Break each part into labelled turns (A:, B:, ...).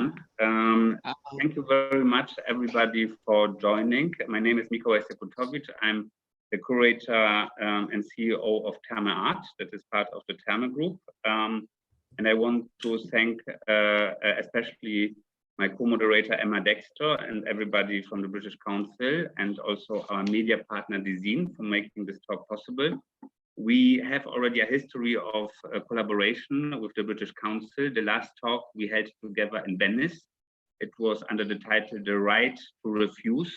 A: everyone. Thank you very much, everybody, for joining. My name is Miko Esekutovic. I'm the curator and CEO of Therme Art, that is part of the Therme Group. And I want to thank especially my co-moderator Emma Dexter and everybody from the British Council, and also our media partner Dezeen for making this talk possible. We have already a history of collaboration with the British Council. The last talk we held together in Venice. It was under the title "The Right to Refuse"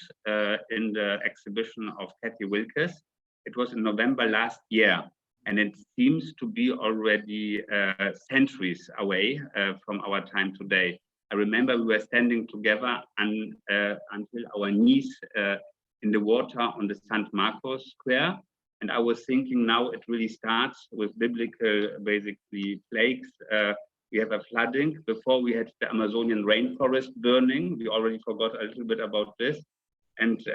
A: in the exhibition of Kathy Wilkes. It was in November last year, and it seems to be already centuries away from our time today. I remember we were standing together until our knees in the water on the St. Marcos Square. And I was thinking, now it really starts with biblical, basically, plagues. We have a flooding. Before we had the Amazonian rainforest burning. We already forgot a little bit about this. And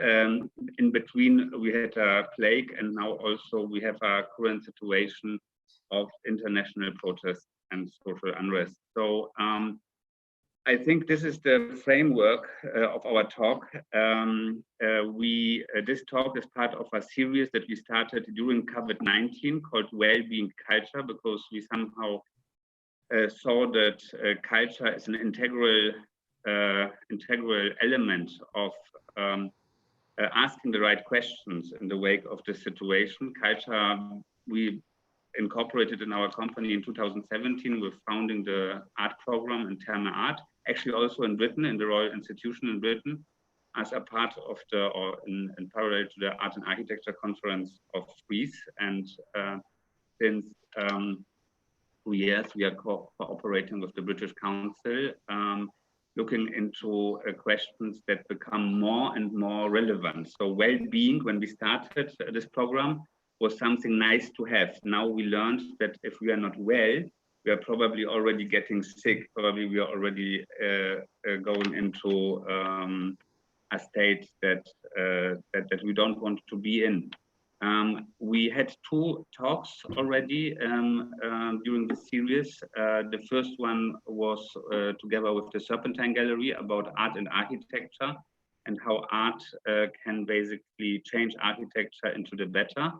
A: in between, we had a plague. And now also we have a current situation of international protests and social unrest. So I think this is the framework of our talk. This talk is part of a series that we started during COVID-19 called Wellbeing Culture, because we somehow saw that culture is an integral element of asking the right questions in the wake of this situation. Culture, we incorporated in our company in 2017 with founding the art program in Therme Art, actually also in Britain, in the Royal Institution in Britain, as a part of the, or in parallel to the Art and Architecture Conference of Greece. And since 2 years, we are cooperating with the British Council, looking into questions that become more and more relevant. So well-being, when we started this program, was something nice to have. Now we learned that if we are not well, we are probably already getting sick. Probably we are already going into a state that we don't want to be in. We had 2 talks already during the series. The first one was together with the Serpentine Gallery about art and architecture, and how art can basically change architecture into the better.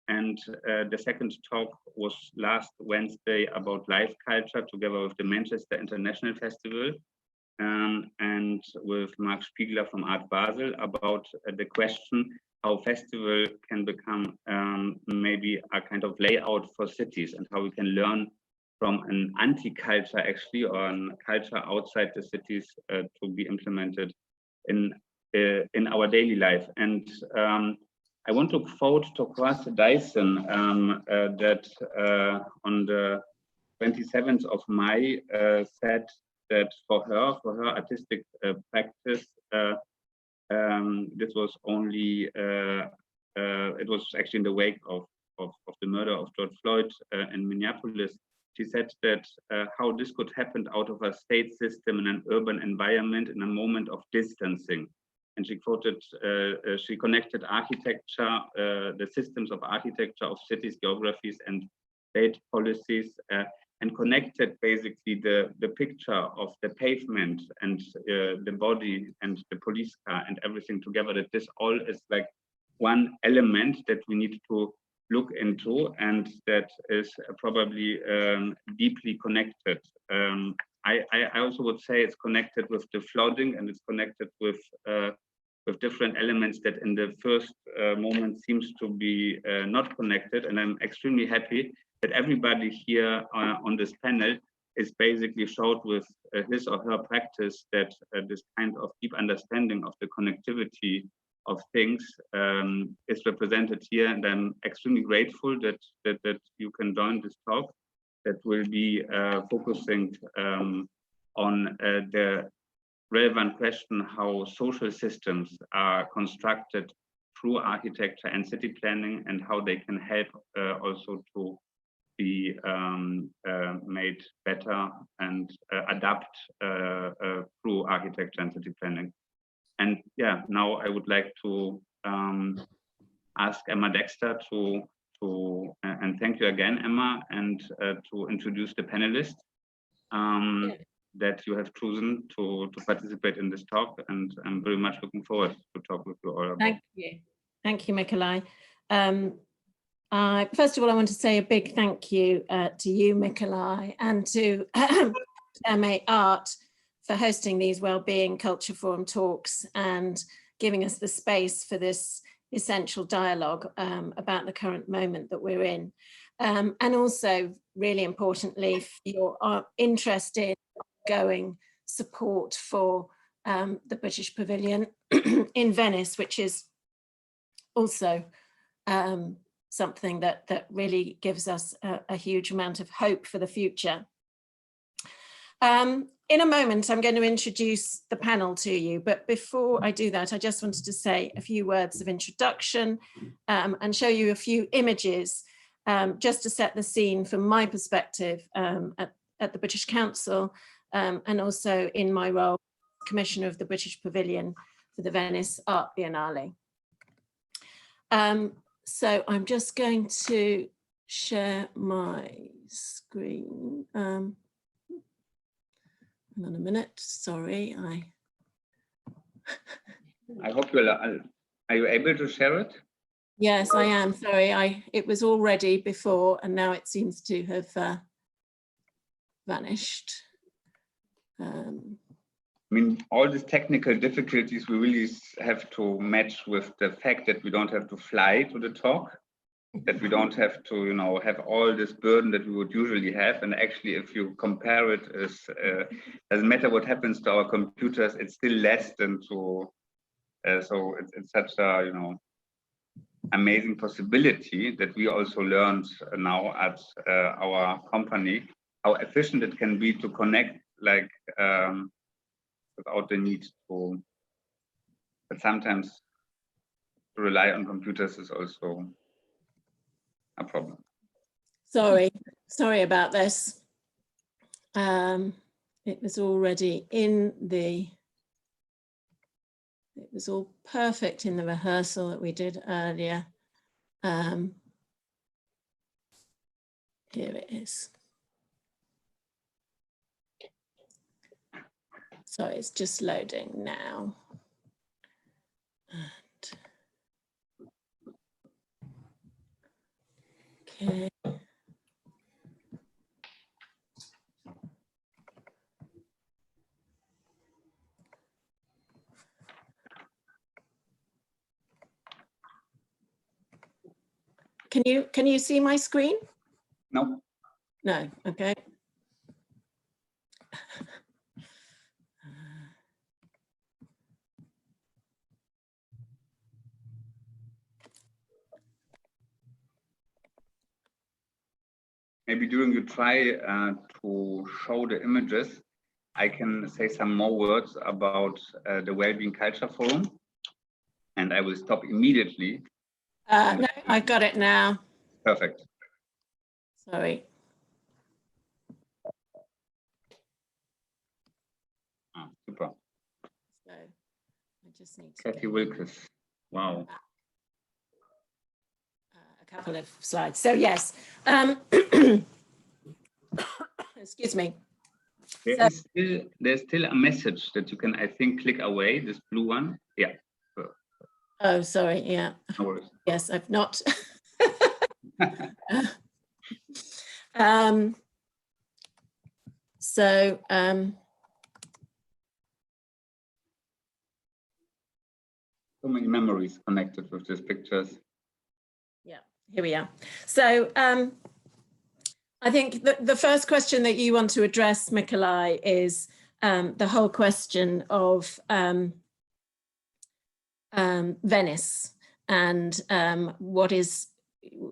A: And the second talk was last Wednesday about live culture, together with the Manchester International Festival, and with Marc Spiegler from Art Basel, about the question how festival can become maybe a kind of layout for cities, and how we can learn from an anti-culture actually, or a culture outside the cities to be implemented in our daily life. And I want to quote Tokwase Dyson that on the 27th of May said that for her artistic practice, this was only, it was actually in the wake of the murder of George Floyd in Minneapolis. She said that how this could happen out of a state system in an urban environment in a moment of distancing. And she quoted, she connected architecture, the systems of architecture of cities, geographies, and state policies, and connected basically the picture of the pavement and the body and the police car and everything together, that this all is like one element that we need to look into, and that is probably deeply connected. I also would say it's connected with the flooding, and it's connected with different elements that in the first moment seems to be not connected. And I'm extremely happy that everybody here on this panel is basically showed with his or her practice that this kind of deep understanding of the connectivity of things is represented here. And I'm extremely grateful that you can join this talk that will be focusing on the relevant question how social systems are constructed through architecture and city planning, and how they can help also to be made better and adapt through architecture and city planning. And yeah, now I would like to ask Emma Dexter and thank you again, Emma, and to introduce the panelists. that you have chosen to participate in this talk, and I'm very much looking forward to talk with you all about.
B: Thank you, Mikolaj. First of all, I want to say a big thank you to you, Mikolaj, and to Therme Art for hosting these Wellbeing Culture Forum talks and giving us the space for this essential dialogue about the current moment that we're in. And also, really importantly, for your interest in ongoing support for the British Pavilion in Venice, which is also something that really gives us a huge amount of hope for the future. In a moment, I'm going to introduce the panel to you, but before I do that, I just wanted to say a few words of introduction and show you a few images just to set the scene from my perspective at the British Council and also in my role as Commissioner of the British Pavilion for the Venice Art Biennale. So I'm just going to share my screen. Hang on a minute, sorry.
A: I hope are you able to share it?
B: Yes, I am, sorry. It was all ready before and now it seems to have vanished.
A: I mean, all these technical difficulties we really have to match with the fact that we don't have to fly to the talk, that we don't have to, you know, have all this burden that we would usually have. And actually, if you compare it, doesn't matter what happens to our computers, it's still less than to. So it's such a, you know, amazing possibility that we also learned now at our company how efficient it can be to connect, like. Without the need to, but sometimes to rely on computers is also a problem.
B: Sorry about this. It was already it was all perfect in the rehearsal that we did earlier. Here it is. So it's just loading now. Okay. Can you see my screen?
A: No.
B: No, okay.
A: Maybe during you try to show the images, I can say some more words about the Wellbeing Culture Forum, and I will stop immediately.
B: No, I've got it now.
A: Perfect.
B: Sorry.
A: Super.
B: So I just need to
A: Kathy Wilkes. Wow.
B: A couple of slides. So yes. Excuse me.
A: There's still a message that you can, I think, click away, this blue one. Yeah.
B: Oh, sorry. Yeah.
A: No worries.
B: Yes, I've not. So
A: many memories connected with these pictures.
B: Yeah, here we are. So I think the first question that you want to address, Mikolaj, is the whole question of Venice and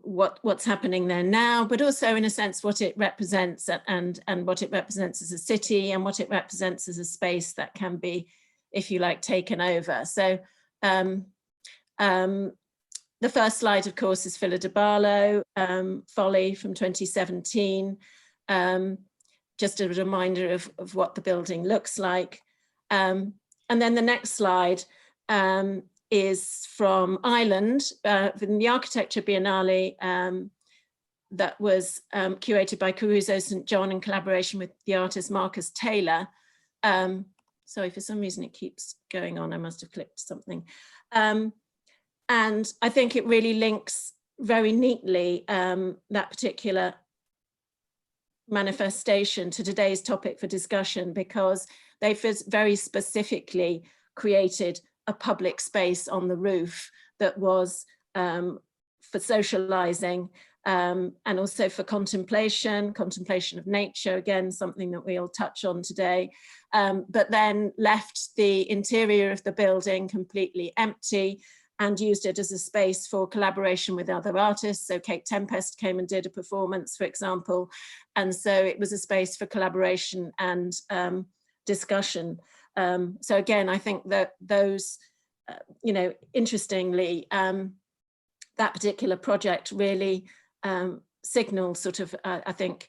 B: what's happening there now, but also in a sense what it represents and what it represents as a city and what it represents as a space that can be, if you like, taken over. So the first slide, of course, is Villa de Barlo, Folly from 2017. Just a reminder of what the building looks like. And then the next slide is from Ireland, from the Architecture Biennale that was curated by Caruso St. John in collaboration with the artist Marcus Taylor. Sorry, for some reason it keeps going on. I must have clicked something. And I think it really links very neatly that particular manifestation to today's topic for discussion, because they very specifically created a public space on the roof that was for socializing and also for contemplation of nature, again, something that we'll touch on today, but then left the interior of the building completely empty and used it as a space for collaboration with other artists. So Kate Tempest came and did a performance, for example. And so it was a space for collaboration and discussion. So again, I think that those, you know, interestingly, that particular project really signals sort of, I think,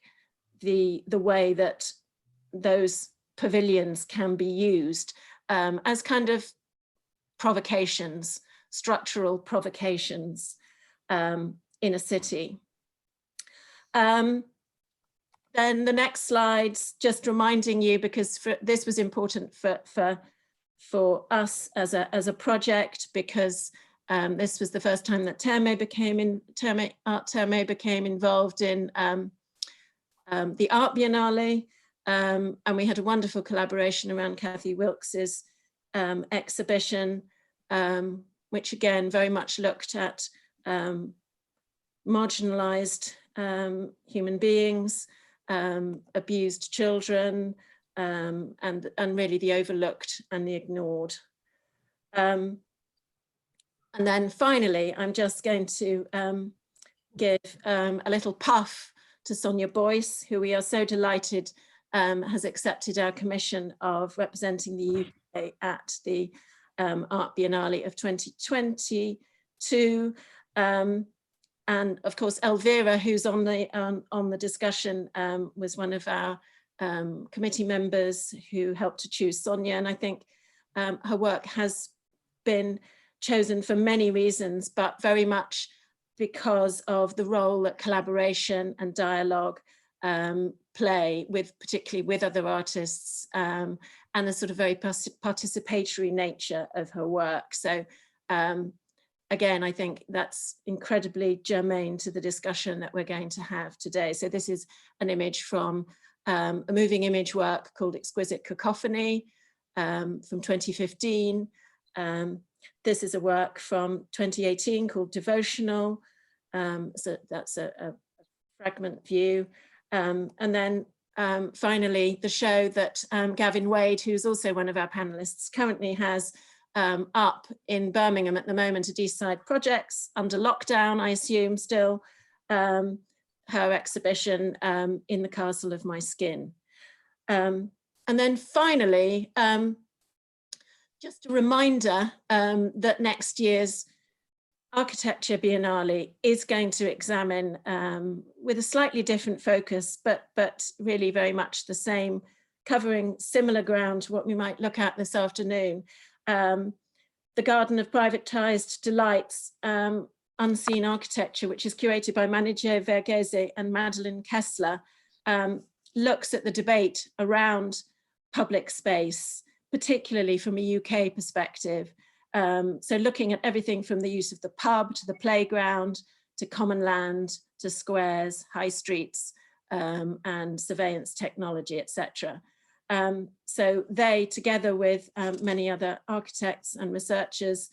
B: the way that those pavilions can be used as kind of provocations, structural provocations in a city. Then the next slides, just reminding you, because this was important for us as a project, because this was the first time that Therme became involved in the Art Biennale, and we had a wonderful collaboration around Kathy Wilkes's exhibition, which again very much looked at marginalized human beings, abused children, and really the overlooked and the ignored. And then finally, I'm just going to give a little puff to Sonia Boyce, who we are so delighted has accepted our commission of representing the UK at the Art Biennale of 2022. And of course, Elvira, who's on the discussion, was one of our committee members who helped to choose Sonia. And I think her work has been chosen for many reasons, but very much because of the role that collaboration and dialogue play particularly with other artists, and the sort of very participatory nature of her work. So again, I think that's incredibly germane to the discussion that we're going to have today. So this is an image from a moving image work called Exquisite Cacophony from 2015. This is a work from 2018 called Devotional. So that's a fragment view. And then finally, the show that Gavin Wade, who's also one of our panelists, currently has up in Birmingham at the moment at Eastside Projects under lockdown, I assume still, her exhibition In the Castle of My Skin. And then finally, just a reminder that next year's Architecture Biennale is going to examine with a slightly different focus, but really very much the same, covering similar ground to what we might look at this afternoon. The Garden of Privatized Delights, Unseen Architecture, which is curated by Manijeh Verghese and Madeleine Kessler, looks at the debate around public space, particularly from a UK perspective. So looking at everything from the use of the pub to the playground, to common land, to squares, high streets, and surveillance technology, etc. So they, together with many other architects and researchers,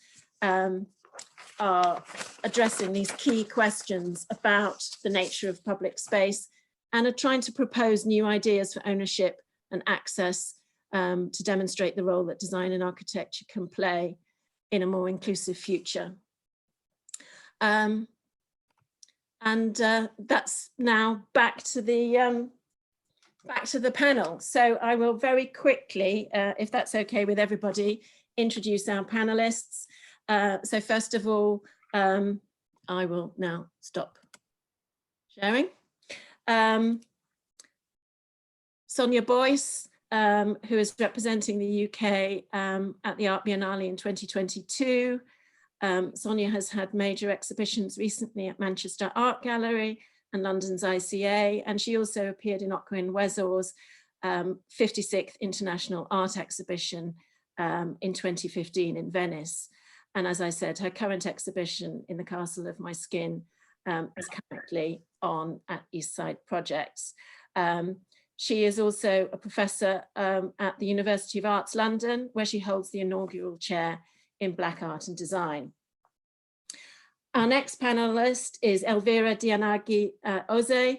B: are addressing these key questions about the nature of public space and are trying to propose new ideas for ownership and access to demonstrate the role that design and architecture can play in a more inclusive future. And that's now back to the panel. So I will very quickly, if that's okay with everybody, introduce our panelists. So first of all, I will now stop sharing. Sonia Boyce, who is representing the UK at the Art Biennale in 2022. Sonia has had major exhibitions recently at Manchester Art Gallery and London's ICA, and she also appeared in Ockwin Wezor's 56th International Art Exhibition in 2015 in Venice. And as I said, her current exhibition in the Castle of My Skin is currently on at East Side Projects. She is also a professor at the University of Arts London, where she holds the inaugural chair in Black Art and Design. Our next panelist is Elvira Dyangani Ose.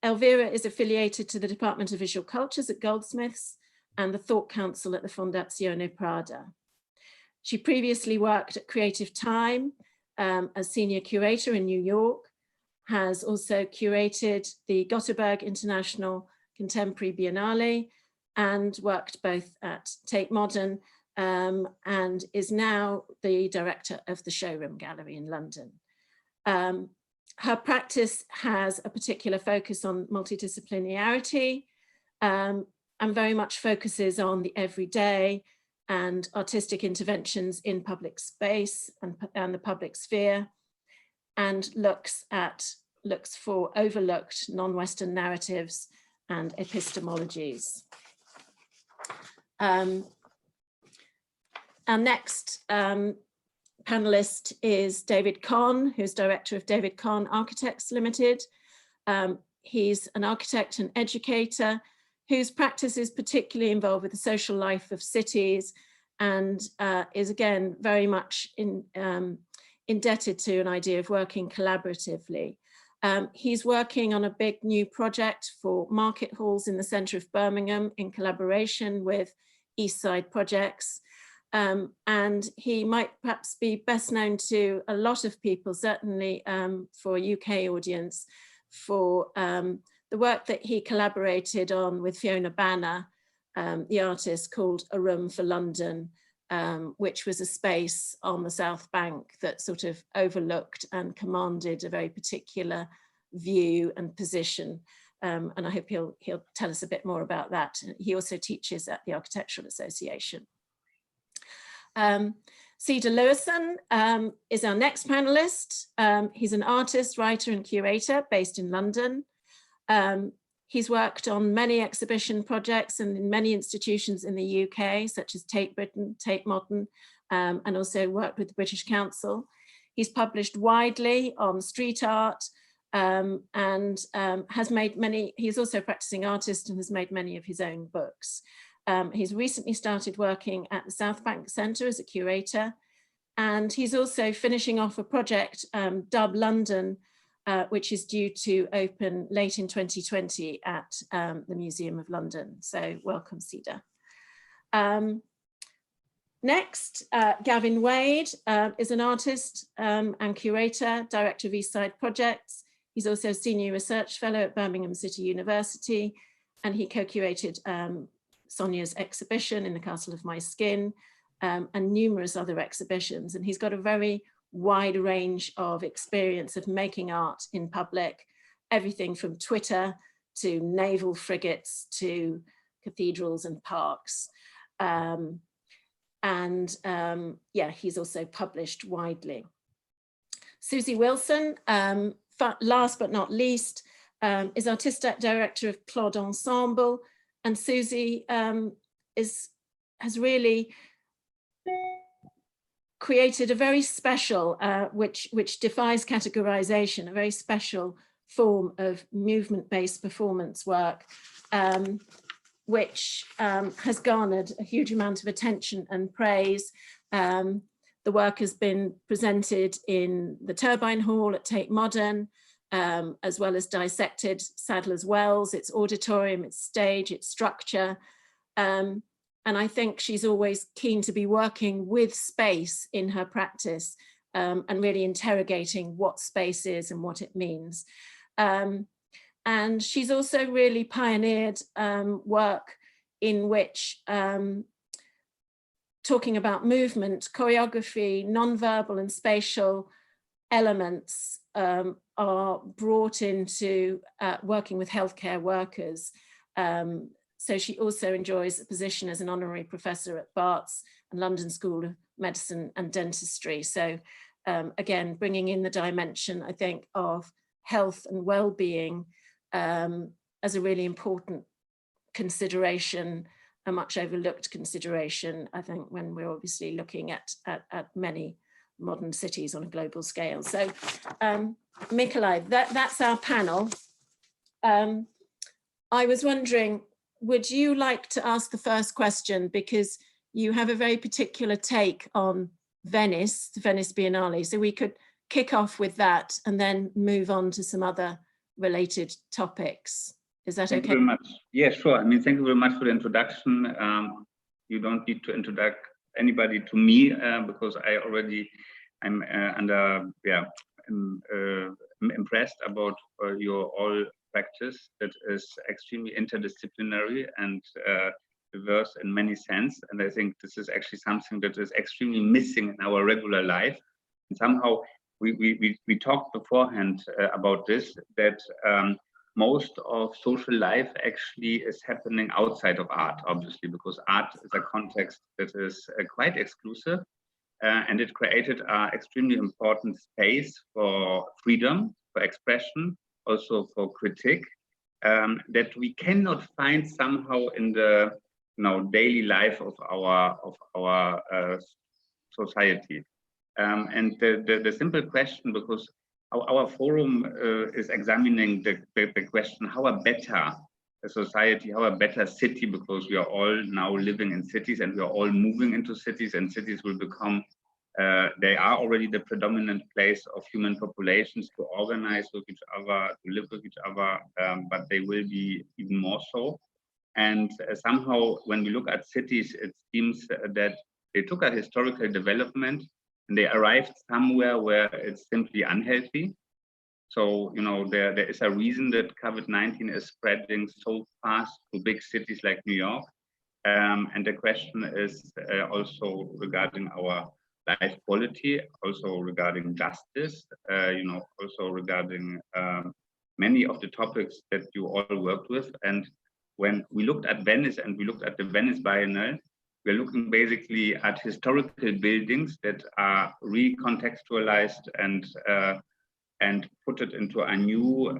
B: Elvira is affiliated to the Department of Visual Cultures at Goldsmiths and the Thought Council at the Fondazione Prada. She previously worked at Creative Time as senior curator in New York, has also curated the Gothenburg International Contemporary Biennale and worked both at Tate Modern and is now the director of the Showroom Gallery in London. Her practice has a particular focus on multidisciplinarity and very much focuses on the everyday and artistic interventions in public space and the public sphere, and looks for overlooked non-Western narratives and epistemologies. Our next panelist is David Kohn, who's director of David Kohn Architects Limited. He's an architect and educator whose practice is particularly involved with the social life of cities and is again very much indebted to an idea of working collaboratively. He's working on a big new project for market halls in the centre of Birmingham in collaboration with East Side Projects. And he might perhaps be best known to a lot of people, certainly for a UK audience, for the work that he collaborated on with Fiona Banner, the artist, called A Room for London, which was a space on the South Bank that sort of overlooked and commanded a very particular view and position. And I hope he'll tell us a bit more about that. He also teaches at the Architectural Association. Cedar Lewison is our next panelist. He's an artist, writer and curator based in London. He's worked on many exhibition projects and in many institutions in the UK, such as Tate Britain, Tate Modern, and also worked with the British Council. He's published widely on street art and has made many, he's also a practicing artist and has made many of his own books. He's recently started working at the South Bank Centre as a curator, and he's also finishing off a project, Dub London, which is due to open late in 2020 at the Museum of London. So welcome, Cedar. Next, Gavin Wade is an artist and curator, director of East Side Projects. He's also a senior research fellow at Birmingham City University, and he co-curated Sonia's exhibition in the Castle of My Skin and numerous other exhibitions. And he's got a very wide range of experience of making art in public, everything from Twitter to naval frigates to cathedrals and parks. Yeah, he's also published widely. Susie Wilson, last but not least, is artistic director of Claude Ensemble. And Susie has really created a very special, which defies categorization, a very special form of movement-based performance work, which has garnered a huge amount of attention and praise. The work has been presented in the Turbine Hall at Tate Modern, as well as dissected Sadler's Wells, its auditorium, its stage, its structure. And I think she's always keen to be working with space in her practice and really interrogating what space is and what it means. And she's also really pioneered work in which talking about movement, choreography, nonverbal and spatial elements are brought into working with healthcare workers. So she also enjoys a position as an honorary professor at Barts and London School of Medicine and Dentistry. So again, bringing in the dimension, I think, of health and well-being as a really important consideration, a much overlooked consideration, I think, when we're obviously looking at many modern cities on a global scale. So Mikolaj, that's our panel. I was wondering, would you like to ask the first question, because you have a very particular take on Venice, the Venice Biennale, so we could kick off with that and then move on to some other related topics. Is that okay?
A: Thank you very much. Yeah, sure. I mean, thank you very much for the introduction. You don't need to introduce anybody to me because I'm impressed about your all practice that is extremely interdisciplinary and diverse in many sense. And I think this is actually something that is extremely missing in our regular life. And somehow we talked beforehand about this, that most of social life actually is happening outside of art, obviously, because art is a context that is quite exclusive, and it created an extremely important space for freedom, for expression, also for critique, that we cannot find somehow in the daily life of our society. And the simple question, because our forum is examining the question, how a better society, how a better city, because we are all now living in cities and we are all moving into cities, and cities will become, they are already the predominant place of human populations to organize with each other, to live with each other, but they will be even more so. And somehow when we look at cities, it seems that they took a historical development and they arrived somewhere where it's simply unhealthy. So, there is a reason that COVID-19 is spreading so fast to big cities like New York. And the question is also regarding our life quality, also regarding justice, also regarding many of the topics that you all worked with. And when we looked at Venice and we looked at the Venice Biennale, we're looking basically at historical buildings that are recontextualized and put it into a new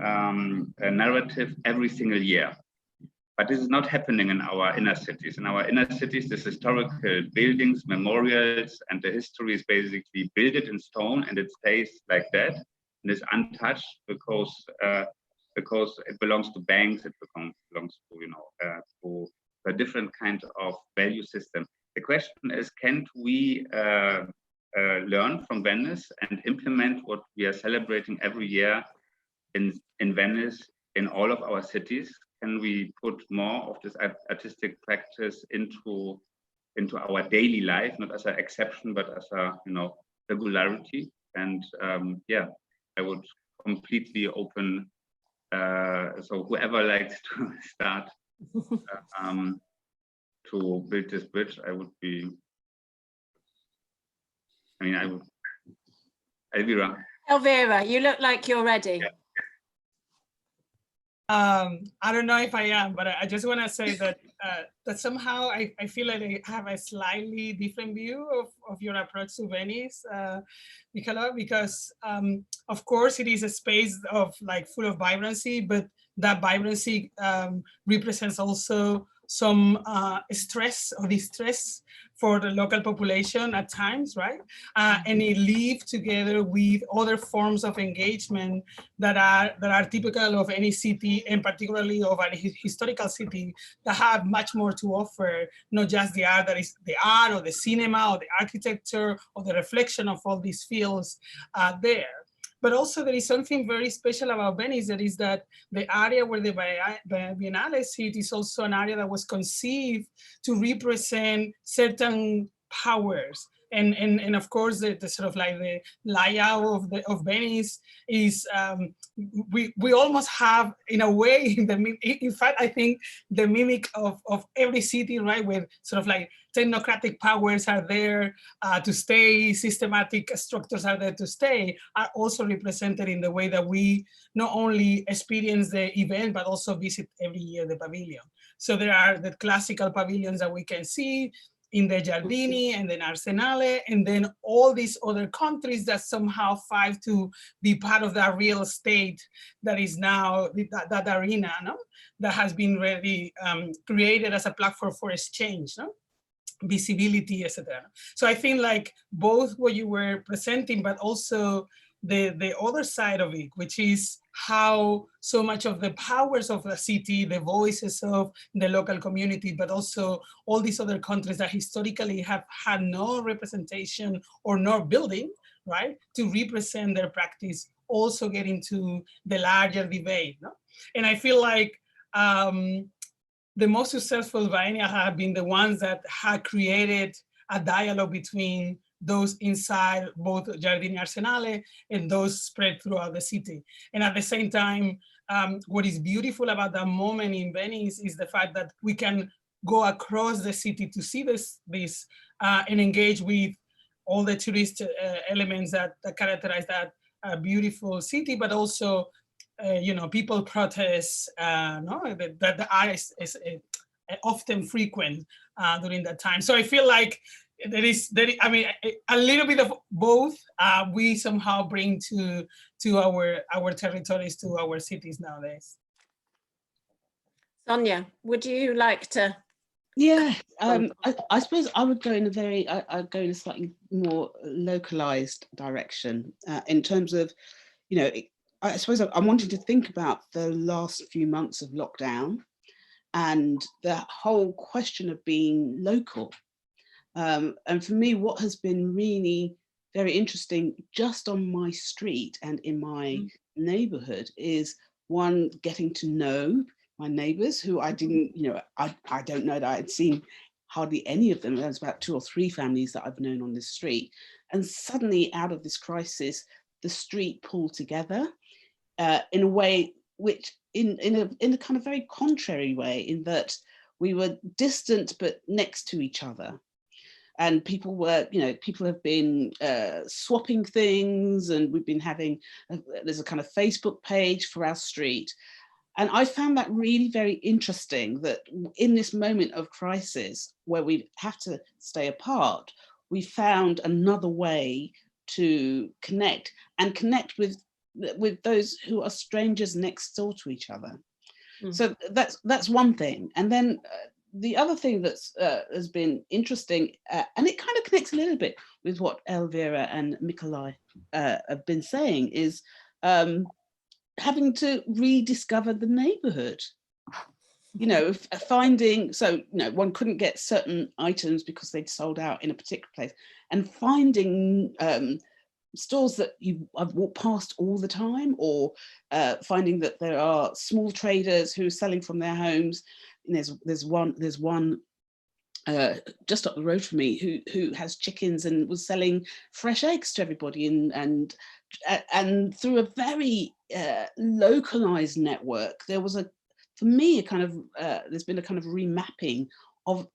A: narrative every single year. But this is not happening in our inner cities. In our inner cities, this historical buildings, memorials, and the history is basically built in stone, and it stays like that, and is untouched because it belongs to banks, it belongs to to a different kind of value system. The question is, can't we learn from Venice and implement what we are celebrating every year in Venice in all of our cities? Can we put more of this artistic practice into our daily life, not as an exception, but as a regularity? And I would completely open. So whoever likes to start to build this bridge, I would be. I would.
B: Elvira, you look like you're ready.
A: Yeah.
C: I don't know if I am, but I just want to say that that somehow I feel like I have a slightly different view of your approach to Venice, Mikolaj, because of course it is a space of full of vibrancy, but that vibrancy represents also some stress or distress for the local population at times, right? And it lives together with other forms of engagement that are typical of any city, and particularly of a historical city that have much more to offer, not just the art that is the art or the cinema or the architecture or the reflection of all these fields there. But also there is something very special about Venice, that is that the area where the Biennale sits is also an area that was conceived to represent certain powers. And of course, the sort of the layout of Venice is, we almost have, in a way, in fact, I think the mimic of every city, right, with sort of technocratic powers are there to stay, systematic structures are there to stay, are also represented in the way that we not only experience the event, but also visit every year the pavilion. So there are the classical pavilions that we can see, in the Giardini and then Arsenale, and then all these other countries that somehow fight to be part of that real estate that is now that arena, no? That has been really created as a platform for exchange, no? Visibility, etc. So I think like both what you were presenting, but also the other side of it, which is how so much of the powers of the city, the voices of the local community, but also all these other countries that historically have had no representation or no building, right, to represent their practice, also get into the larger debate. No? And I feel like the most successful biennials have been the ones that have created a dialogue between those inside both Giardini Arsenale and those spread throughout the city. And at the same time, what is beautiful about that moment in Venice is the fact that we can go across the city to see this and engage with all the tourist elements that characterize that beautiful city, but also you know, people protest, no, that the art is often frequent during that time. So I feel like there is, I mean, a little bit of both we somehow bring to our territories, to our cities nowadays.
B: Sonia, would you like to?
D: Yeah, I suppose I would go in I'd go in a slightly more localized direction in terms of, you know, I suppose I'm wanting to think about the last few months of lockdown and the whole question of being local. And for me, what has been really very interesting just on my street and in my neighborhood is, one, getting to know my neighbors who I didn't, you know, I don't know that I had seen hardly any of them. There's about 2 or 3 families that I've known on this street. And suddenly out of this crisis, the street pulled together in a way which in a kind of very contrary way, in that we were distant but next to each other. And people were, you know, people have been swapping things, and we've been having, there's a kind of Facebook page for our street. And I found that really very interesting, that in this moment of crisis where we have to stay apart, we found another way to connect, and connect with those who are strangers next door to each other. So that's one thing. And then the other thing that's has been interesting, and it kind of connects a little bit with what Elvira and Mikolai have been saying, is having to rediscover the neighborhood. You know, finding, so, you know, one couldn't get certain items because they'd sold out in a particular place, and finding stores that I've walked past all the time, or finding that there are small traders who are selling from their homes. And there's one just up the road from me who has chickens and was selling fresh eggs to everybody, and through a very localized network, there was for me a kind of there's been a kind of remapping of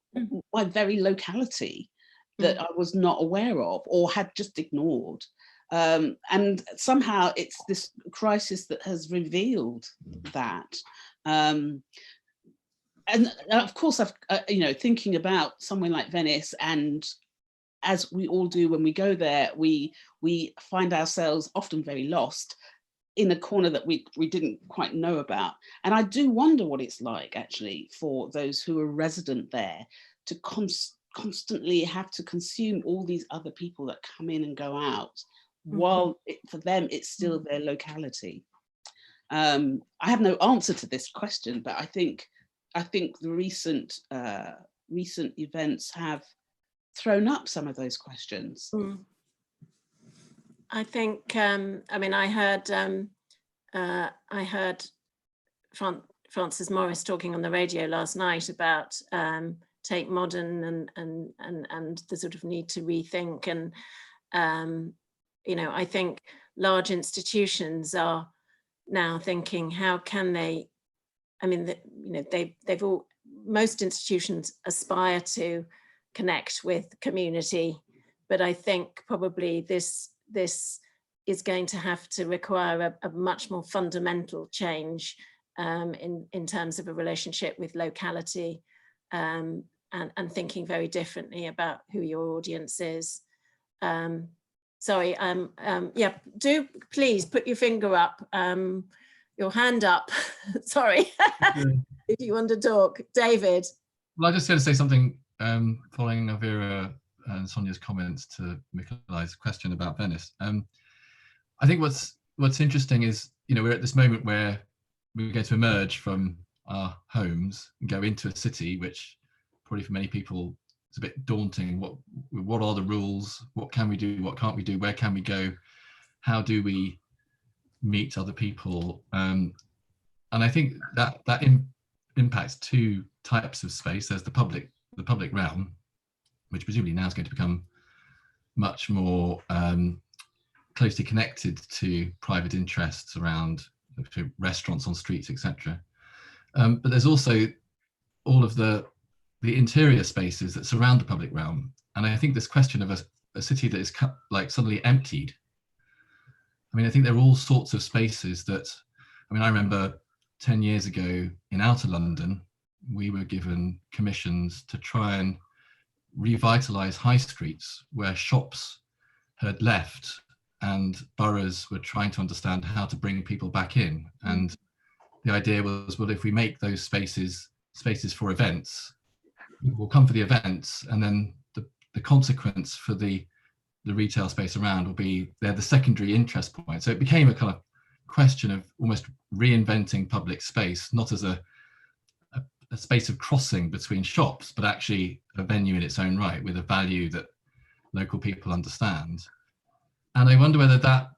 D: my very locality that I was not aware of or had just ignored. And somehow it's this crisis that has revealed that. And of course, I've, you know, thinking about somewhere like Venice, and as we all do when we go there, we find ourselves often very lost in a corner that we didn't quite know about. And I do wonder what it's like actually for those who are resident there to constantly have to consume all these other people that come in and go out, while for them it's still their locality. I have no answer to this question, but I think the recent events have thrown up some of those questions.
B: I think, I mean, I heard Francis Morris talking on the radio last night about Tate Modern and the sort of need to rethink. And, you know, I think large institutions are now thinking, how can they, I mean, you know, they've all, most institutions aspire to connect with community, but I think probably this is going to have to require a much more fundamental change in terms of a relationship with locality. and thinking very differently about who your audience is. Sorry, yeah, do please put your finger up, your hand up, sorry, if you want to talk. David.
E: Well, I just going to say something following Elvira and Sonia's comments to Mikolai's question about Venice. I think what's interesting is, you know, we're at this moment where we're going to emerge from our homes and go into a city, which probably for many people is a bit daunting. What are the rules? What can we do? What can't we do? Where can we go? How do we meet other people? And I think that impacts two types of space. There's the public realm, which presumably now is going to become much more closely connected to private interests around restaurants on streets, etc. But there's also all of the interior spaces that surround the public realm. And I think this question of a city that is like suddenly emptied. I mean, I think there are all sorts of spaces that, I mean, I remember 10 years ago in outer London, we were given commissions to try and revitalize high streets where shops had left and boroughs were trying to understand how to bring people back in. And the idea was, well, if we make those spaces for events, people will come for the events, and then the consequence for the retail space around will be they're the secondary interest point. So it became a kind of question of almost reinventing public space, not as a space of crossing between shops, but actually a venue in its own right with a value that local people understand. And I wonder whether that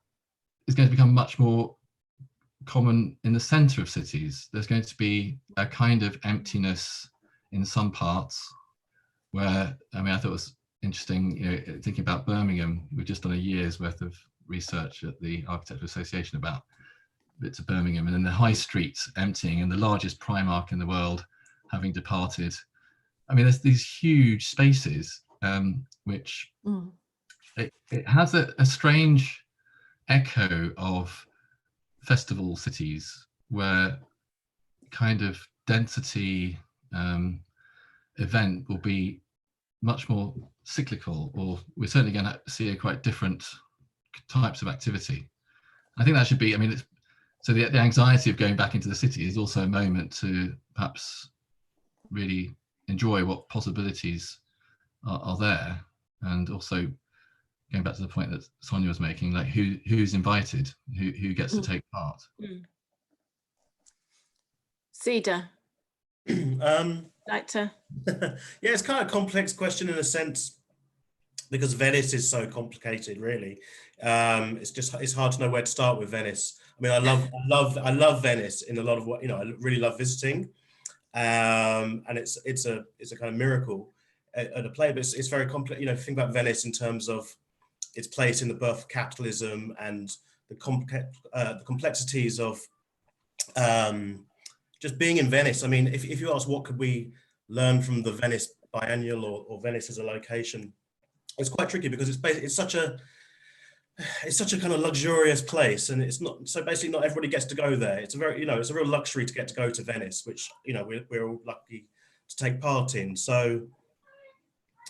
E: is going to become much more common in the center of cities. There's going to be a kind of emptiness in some parts where, I mean, I thought it was interesting, you know, thinking about Birmingham. We've just done a year's worth of research at the Architectural Association about bits of Birmingham, and then the high streets emptying and the largest Primark in the world having departed. I mean, there's these huge spaces, which it has a strange echo of festival cities where kind of density event will be much more cyclical, or we're certainly going to see a quite different types of activity. I think that should be, I mean, so the anxiety of going back into the city is also a moment to perhaps really enjoy what possibilities are there, and also going back to the point that Sonia was making, like who's invited, who gets to take part.
B: Cedar. Like to?
F: Yeah, it's kind of a complex question in a sense, because Venice is so complicated, really. It's hard to know where to start with Venice. I mean, I love Venice in a lot of what, you know, I really love visiting, and it's a kind of miracle at a play, but it's very complex. You know, think about Venice in terms of its place in the birth of capitalism and the complexities of just being in Venice. I mean, if you ask what could we learn from the Venice Biennial or Venice as a location, it's quite tricky, because it's such a kind of luxurious place, and it's not, so basically not everybody gets to go there. It's a very, you know, it's a real luxury to get to go to Venice, which, you know, we're all lucky to take part in. So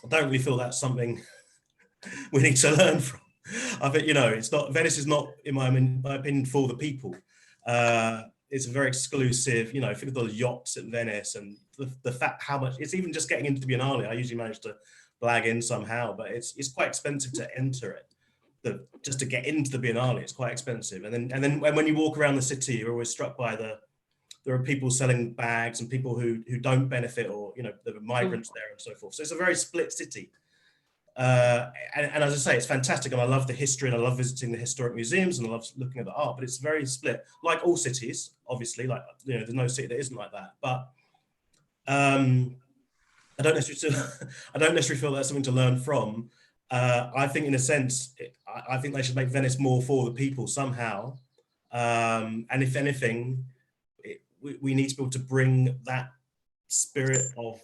F: I don't really feel that's something we need to learn from. I think, you know, Venice is not, in my opinion, for the people. It's a very exclusive, you know, think of the yachts at Venice and the fact how much, it's even just getting into the Biennale. I usually manage to blag in somehow, but it's quite expensive to enter it. Just to get into the Biennale, it's quite expensive. And then when you walk around the city, you're always struck by there are people selling bags and people who don't benefit, or, you know, there are migrants there and so forth. So it's a very split city. And as I say, it's fantastic, and I love the history, and I love visiting the historic museums, and I love looking at the art, but it's very split, like all cities, obviously, like, you know, there's no city that isn't like that. But I don't necessarily feel that's something to learn from. I think, in a sense, I think they should make Venice more for the people somehow. And if anything, we need to be able to bring that spirit of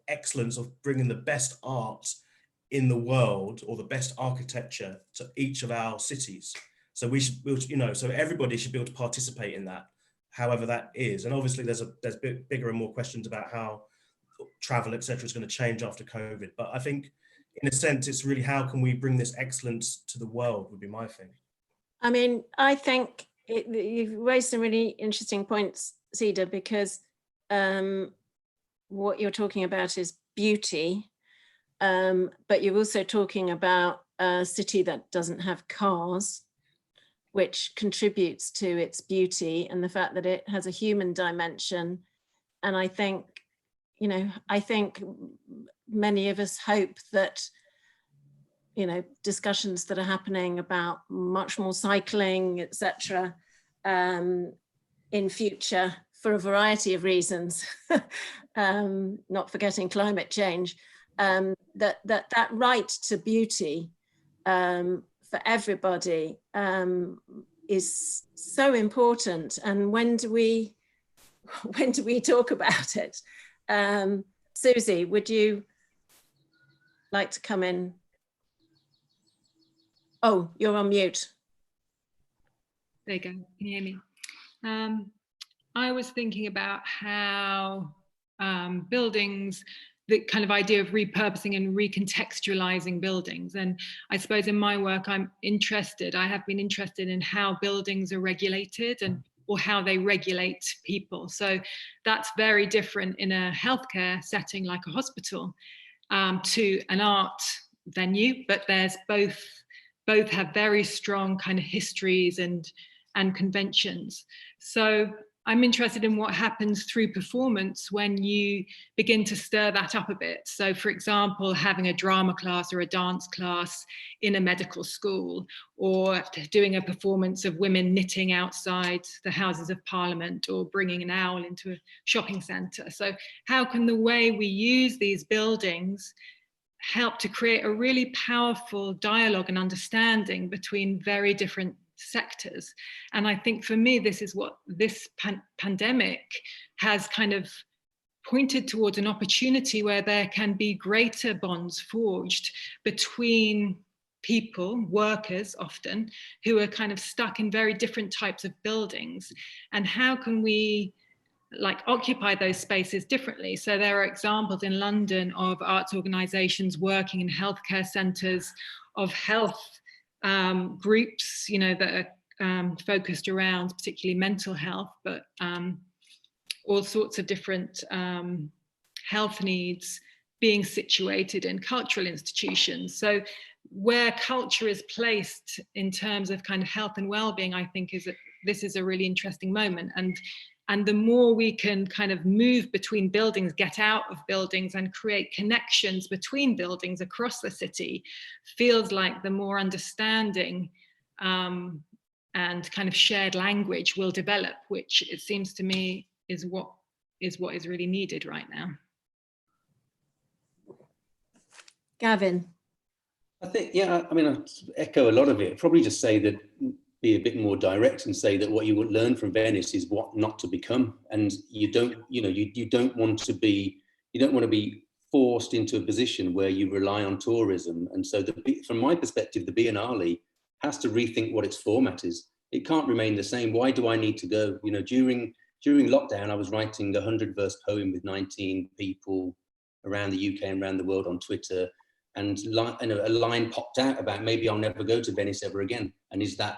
F: excellence, of bringing the best art in the world, or the best architecture, to each of our cities. So we should build, you know, so everybody should be able to participate in that, however that is. And obviously there's bigger and more questions about how travel, etc., is going to change after COVID. But I think, in a sense, it's really how can we bring this excellence to the world would be my thing.
B: I mean, I think you've raised some really interesting points, Cedar, because what you're talking about is beauty, but you're also talking about a city that doesn't have cars, which contributes to its beauty and the fact that it has a human dimension. And I think, you know, I think many of us hope that, you know, discussions that are happening about much more cycling, etc., in future, for a variety of reasons, not forgetting climate change, that right to beauty for everybody is so important. And when do we talk about it? Susie, would you like to come in? Oh, you're on mute.
G: There you go. Can you hear me? I was thinking about how buildings, the kind of idea of repurposing and recontextualizing buildings. And I suppose in my work, I have been interested in how buildings are regulated or how they regulate people. So that's very different in a healthcare setting like a hospital to an art venue, but there's both have very strong kind of histories and conventions. So I'm interested in what happens through performance when you begin to stir that up a bit. So for example, having a drama class or a dance class in a medical school, or doing a performance of women knitting outside the Houses of Parliament, or bringing an owl into a shopping centre. So how can the way we use these buildings help to create a really powerful dialogue and understanding between very different sectors? And I think for me, this is what this pandemic has kind of pointed towards, an opportunity where there can be greater bonds forged between people, workers often, who are kind of stuck in very different types of buildings. And how can we like occupy those spaces differently? So there are examples in London of arts organisations working in healthcare centres, of health groups, you know, that are focused around particularly mental health, but all sorts of different health needs being situated in cultural institutions. So where culture is placed in terms of kind of health and well-being, I think this is a really interesting moment. And the more we can kind of move between buildings, get out of buildings and create connections between buildings across the city, feels like the more understanding and kind of shared language will develop, which it seems to me is what is really needed right now.
B: Gavin.
H: I think, yeah, I mean, I echo a lot of it. Probably just say that, be a bit more direct and say that what you would learn from Venice is what not to become. And you don't want to be forced into a position where you rely on tourism. And so from my perspective, the Biennale has to rethink what its format is. It can't remain the same. Why do I need to go? You know, during lockdown, I was writing a 100-verse poem with 19 people around the UK and around the world on Twitter. And a line popped out about maybe I'll never go to Venice ever again. And is that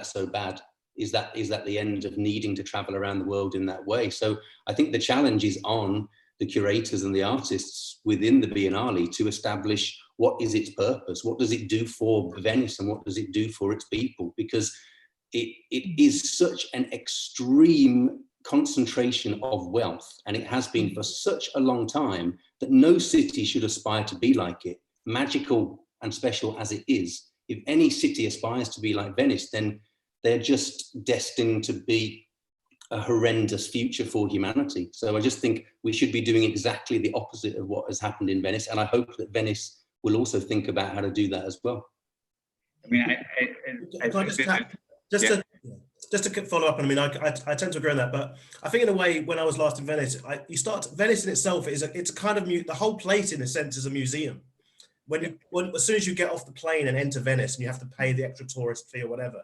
H: so bad? Is that the end of needing to travel around the world in that way? So I think the challenge is on the curators and the artists within the Biennale to establish what is its purpose, what does it do for Venice, and what does it do for its people? Because it is such an extreme concentration of wealth, and it has been for such a long time, that no city should aspire to be like it, magical and special as it is. If any city aspires to be like Venice, then they're just destined to be a horrendous future for humanity. So I just think we should be doing exactly the opposite of what has happened in Venice. And I hope that Venice will also think about how to do that as well.
A: I mean,
F: just to follow up, and I mean, I tend to agree on that, but I think in a way, when I was last in Venice, Venice in itself it's a kind of, the whole place in a sense is a museum. As soon as you get off the plane and enter Venice and you have to pay the extra tourist fee or whatever,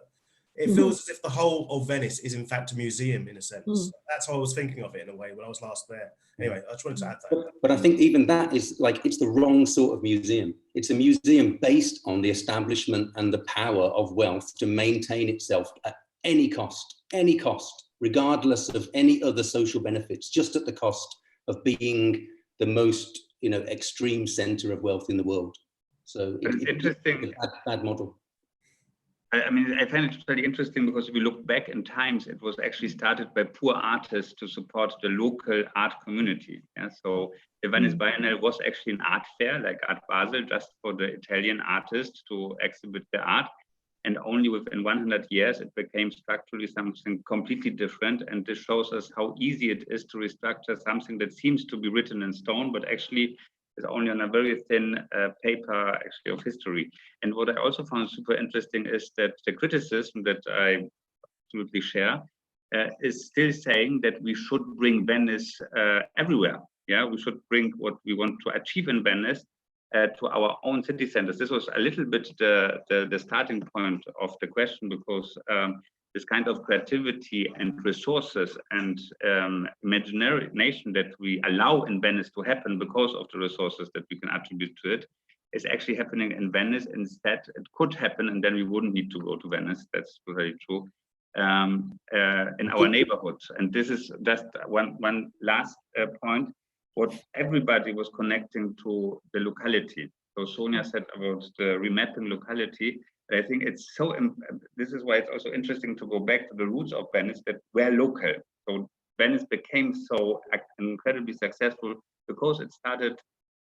F: it feels as if the whole of Venice is in fact a museum in a sense. That's how I was thinking of it in a way when I was last there. Anyway, I just wanted to add that.
H: But I think even that is like, it's the wrong sort of museum. It's a museum based on the establishment and the power of wealth to maintain itself at any cost, regardless of any other social benefits, just at the cost of being the most, you know, extreme center of wealth in the world. So it's
A: interesting.
H: A bad model.
A: I mean, I find it really interesting because if we look back in times, it was actually started by poor artists to support the local art community. Yeah? So the Venice Biennale was actually an art fair, like Art Basel, just for the Italian artists to exhibit their art. And only within 100 years, it became structurally something completely different. And this shows us how easy it is to restructure something that seems to be written in stone, but actually is only on a very thin paper actually of history. And what I also found super interesting is that the criticism that I absolutely share is still saying that we should bring Venice everywhere. Yeah, we should bring what we want to achieve in Venice to our own city centers. This was a little bit the starting point of the question, because this kind of creativity and resources and imagination that we allow in Venice to happen because of the resources that we can attribute to it is actually happening in Venice. Instead, it could happen, and then we wouldn't need to go to Venice. That's very true. In our neighborhood. And this is just one last point. What everybody was connecting to the locality. So Sonia said about the remapping locality. I think it's so, this is why it's also interesting to go back to the roots of Venice, that we're local. So Venice became so incredibly successful because it started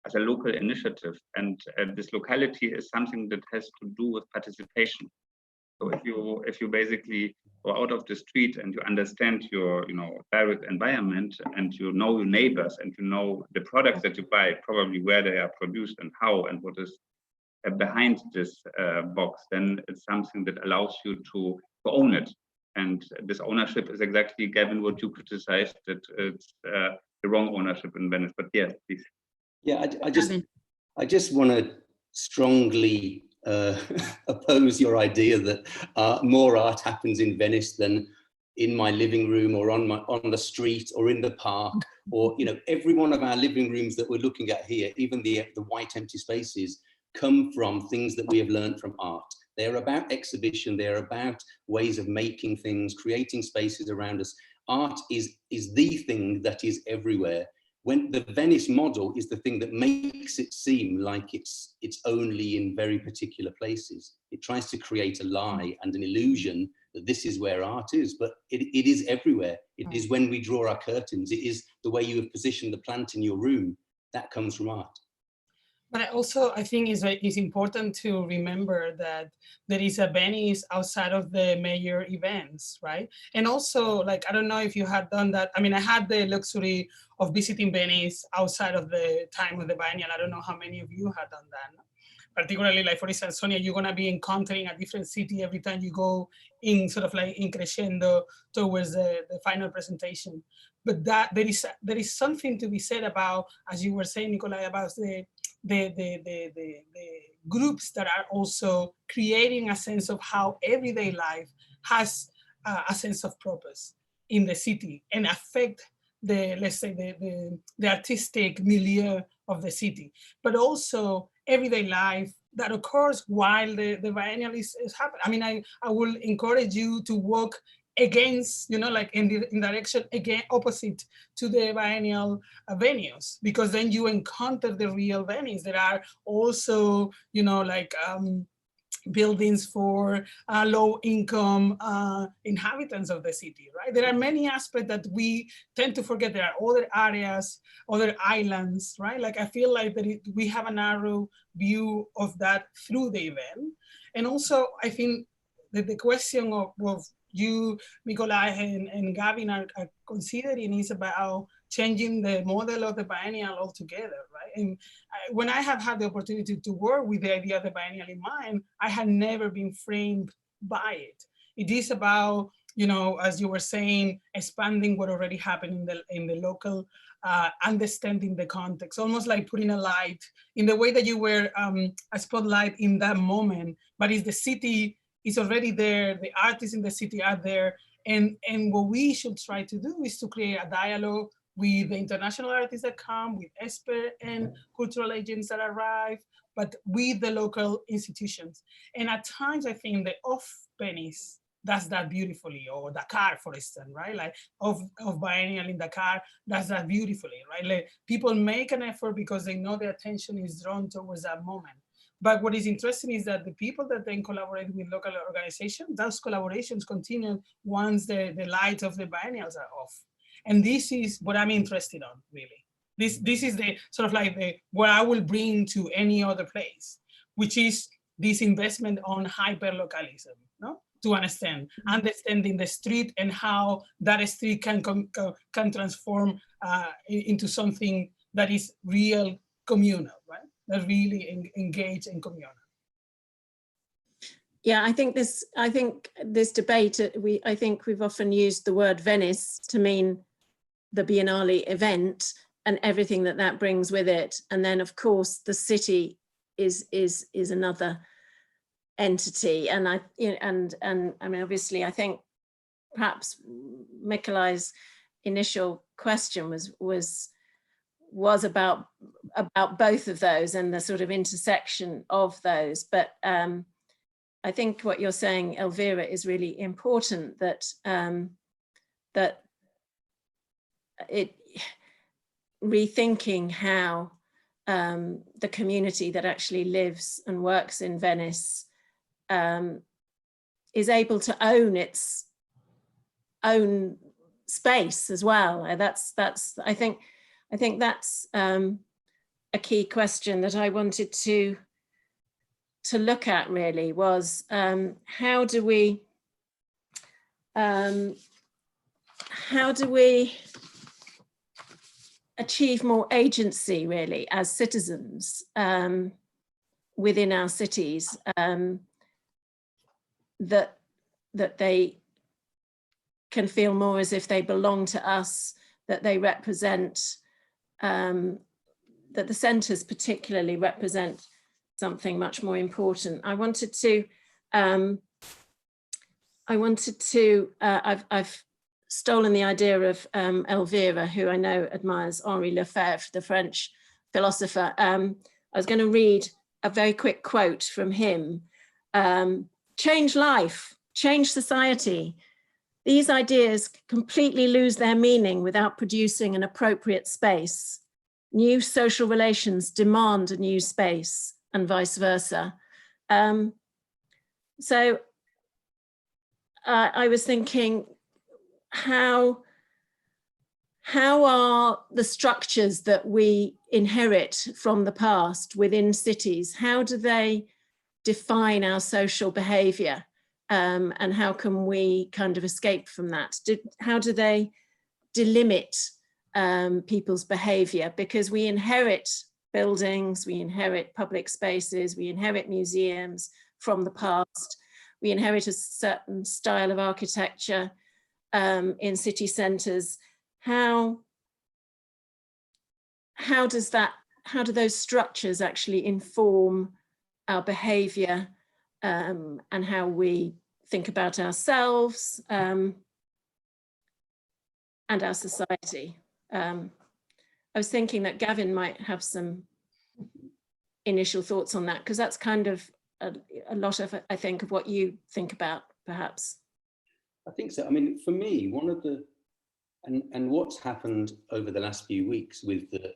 A: as a local initiative. And this locality is something that has to do with participation. So if you basically go out of the street and you understand your direct environment, and you know your neighbors, and you know the products that you buy, probably where they are produced and how, and what is behind this box, then it's something that allows you to own it. And this ownership is exactly, Gavin, what you criticized, that it's the wrong ownership in Venice. But yeah, please.
H: Yeah, I just want to strongly oppose your idea that more art happens in Venice than in my living room or on the street or in the park, or every one of our living rooms that we're looking at here, even the white empty spaces, come from things that we have learned from art. They're about exhibition, they're about ways of making things, creating spaces around us. Art is the thing that is everywhere. When the Venice model is the thing that makes it seem like it's only in very particular places. It tries to create a lie and an illusion that this is where art is, but it is everywhere. It is when we draw our curtains. It is the way you have positioned the plant in your room. That comes from art.
C: But I think it's important to remember that there is a Venice outside of the major events, right? And also, like, I don't know if you had done that. I mean, I had the luxury of visiting Venice outside of the time of the biennial. I don't know how many of you had done that. Particularly, like, for instance, Sonia, you're gonna be encountering a different city every time you go in, sort of like in crescendo towards the final presentation. But that there is something to be said about, as you were saying, Nikolai, about the groups that are also creating a sense of how everyday life has a sense of purpose in the city and affect let's say the artistic milieu of the city, but also everyday life that occurs while the biennial is happening. I mean, I will encourage you to walk against, like in direction again opposite to the biennial venues, because then you encounter the real Venice. There are also, like buildings for low-income inhabitants of the city, right? There are many aspects that we tend to forget. There are other areas, other islands, right? Like, I feel like that we have a narrow view of that through the event. And also, I think that the question of you, Nikolai, and Gavin are considering is about changing the model of the biennial altogether, right? And when I have had the opportunity to work with the idea of the biennial in mind, I had never been framed by it. It is about, as you were saying, expanding what already happened in the local, understanding the context, almost like putting a light in the way that you were a spotlight in that moment, but it's the city is already there. The artists in the city are there. And what we should try to do is to create a dialogue with the international artists that come, with expert and cultural agents that arrive, but with the local institutions. And at times, I think the off-Venice does that beautifully, or Dakar, for instance, right? Like of biennial in Dakar, does that beautifully, right? Like people make an effort because they know the attention is drawn towards that moment. But what is interesting is that the people that then collaborate with local organizations, those collaborations continue once the lights of the biennials are off. And this is what I'm interested on, really. This is the sort of like what I will bring to any other place, which is this investment on hyper-localism, no? To understanding the street and how that street can transform into something that is real communal, right? That really engage in communal.
B: Yeah, I think this debate, I think we've often used the word Venice to mean the Biennale event and everything that brings with it. And then of course the city is another entity. And I mean, obviously, I think perhaps Mikolai's initial question was about both of those and the sort of intersection of those. But I think what you're saying, Elvira, is really important, that that rethinking how the community that actually lives and works in Venice is able to own its own space as well. That's I think that's a key question that I wanted to look at, really, was how do we achieve more agency, really, as citizens within our cities, that they can feel more as if they belong to us, that they represent, that the centres particularly represent something much more important. I've stolen the idea of Elvira, who I know admires Henri Lefebvre, the French philosopher. I was going to read a very quick quote from him. Change life, change society. These ideas completely lose their meaning without producing an appropriate space. New social relations demand a new space, and vice versa. So I was thinking, how are the structures that we inherit from the past within cities, how do they define our social behavior? And how can we kind of escape from that? How do they delimit people's behavior? Because we inherit buildings, we inherit public spaces, we inherit museums from the past. We inherit a certain style of architecture in city centres. How do those structures actually inform our behavior and how we think about ourselves and our society? I was thinking that Gavin might have some initial thoughts on that, because that's kind of a lot of, I think, of what you think about, perhaps.
H: I think so. I mean, for me, one of the, and what's happened over the last few weeks with the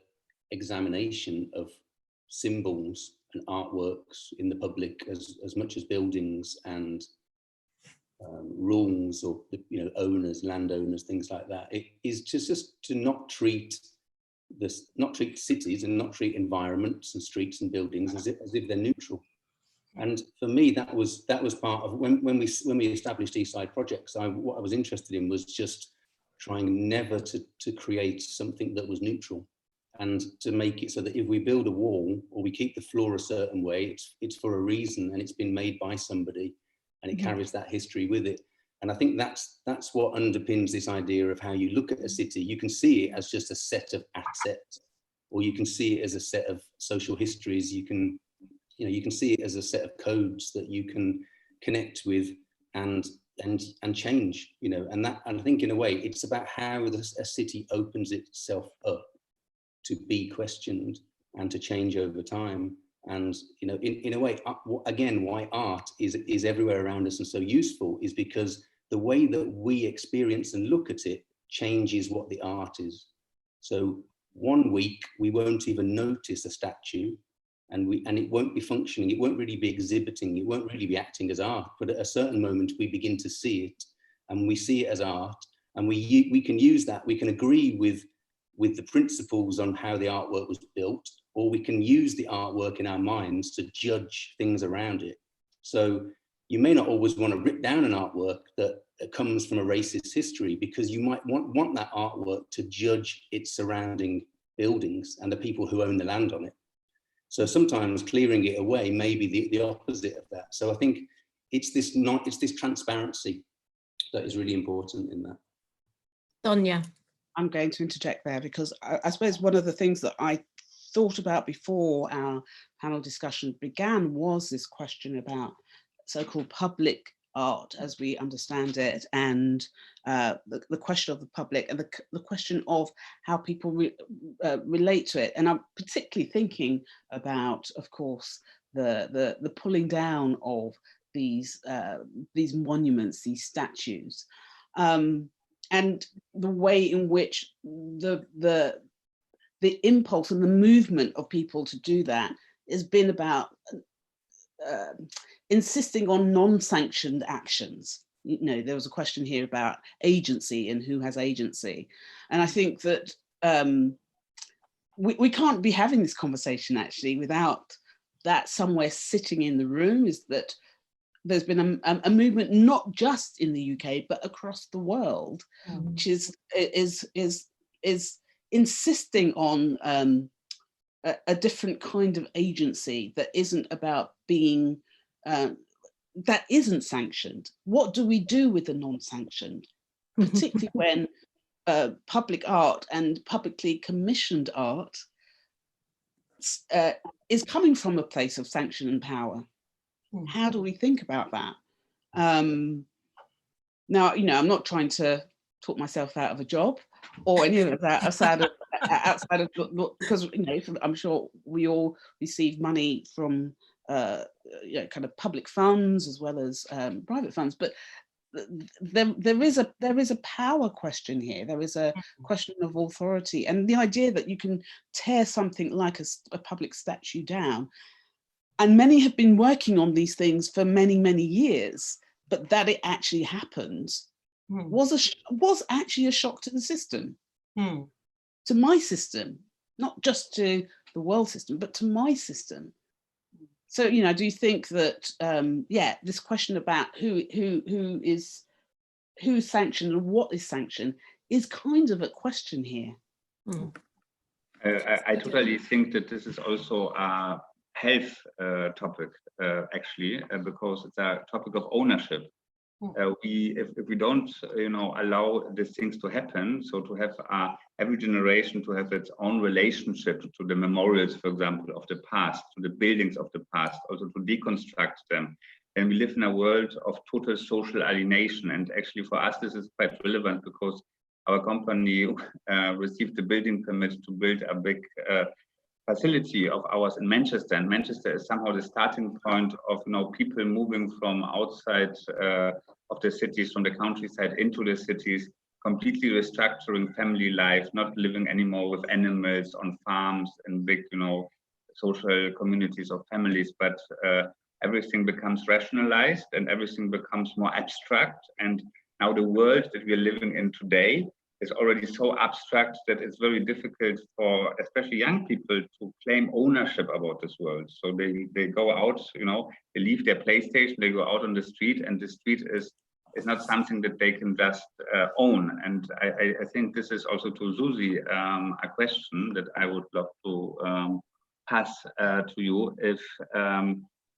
H: examination of symbols and artworks in the public, as much as buildings and rules, or owners, landowners, things like that, it is just to not treat cities and not treat environments and streets and buildings as if they're neutral. And for me, that was part of when we established Eastside Projects. What I was interested in was just trying never to create something that was neutral, and to make it so that if we build a wall or we keep the floor a certain way, it's for a reason, and it's been made by somebody, and it carries that history with it. And I think that's what underpins this idea of how you look at a city. You can see it as just a set of assets, or you can see it as a set of social histories. You can see it as a set of codes that you can connect with, and change, you know. And I think in a way it's about how a city opens itself up to be questioned and to change over time. And, you know, in a way, again, why art is everywhere around us and so useful is because the way that we experience and look at it changes what the art is. So one week we won't even notice a statue, and it won't be functioning, it won't really be exhibiting, it won't really be acting as art, but at a certain moment we begin to see it, and we see it as art, and we can use that, we can agree with the principles on how the artwork was built, or we can use the artwork in our minds to judge things around it. So you may not always want to rip down an artwork that comes from a racist history, because you might want that artwork to judge its surrounding buildings and the people who own the land on it. So sometimes clearing it away may be the opposite of that. So I think it's this transparency that is really important in that.
B: Sonia.
D: I'm going to interject there because I suppose one of the things that I thought about before our panel discussion began was this question about so-called public art as we understand it, and the question of the public, and the question of how people relate to it. And I'm particularly thinking about, of course, the pulling down of these monuments, these statues, and the way in which the impulse and the movement of people to do that has been about insisting on non-sanctioned actions. You know, there was a question here about agency and who has agency. And I think that we can't be having this conversation actually without that somewhere sitting in the room, is that there's been a movement not just in the UK, but across the world, which is insisting on a different kind of agency that isn't about being, that isn't sanctioned. What do we do with the non-sanctioned? Particularly when public art and publicly commissioned art is coming from a place of sanction and power. How do we think about that? Now, you know, I'm not trying to talk myself out of a job or any of that outside of because, you know, I'm sure we all receive money from you know, kind of public funds as well as private funds, but there is a power question here. There is a question of authority, and the idea that you can tear something like a public statue down. And many have been working on these things for many, many years, but that it actually happened was actually a shock to the system, to my system, not just to the world system, but to my system. So, you know, do you think that, yeah, this question about who's sanctioned and what is sanctioned is kind of a question here?
A: I totally think that this is also a health topic, actually, because it's a topic of ownership. If we don't, you know, allow these things to happen, so to have every generation to have its own relationship to the memorials, for example, of the past, to the buildings of the past, also to deconstruct them, then we live in a world of total social alienation. And actually, for us, this is quite relevant because our company received the building permit to build a big facility of ours in Manchester, and Manchester is somehow the starting point of, you know, people moving from outside of the cities, from the countryside into the cities, completely restructuring family life, not living anymore with animals on farms and big, you know, social communities of families, but everything becomes rationalized and everything becomes more abstract. And now the world that we are living in today is already so abstract that it's very difficult for especially young people to claim ownership about this world. So they go out, you know, they leave their PlayStation, they go out on the street, and the street is not something that they can just own. And I think this is also to Susie a question that I would love to pass to you.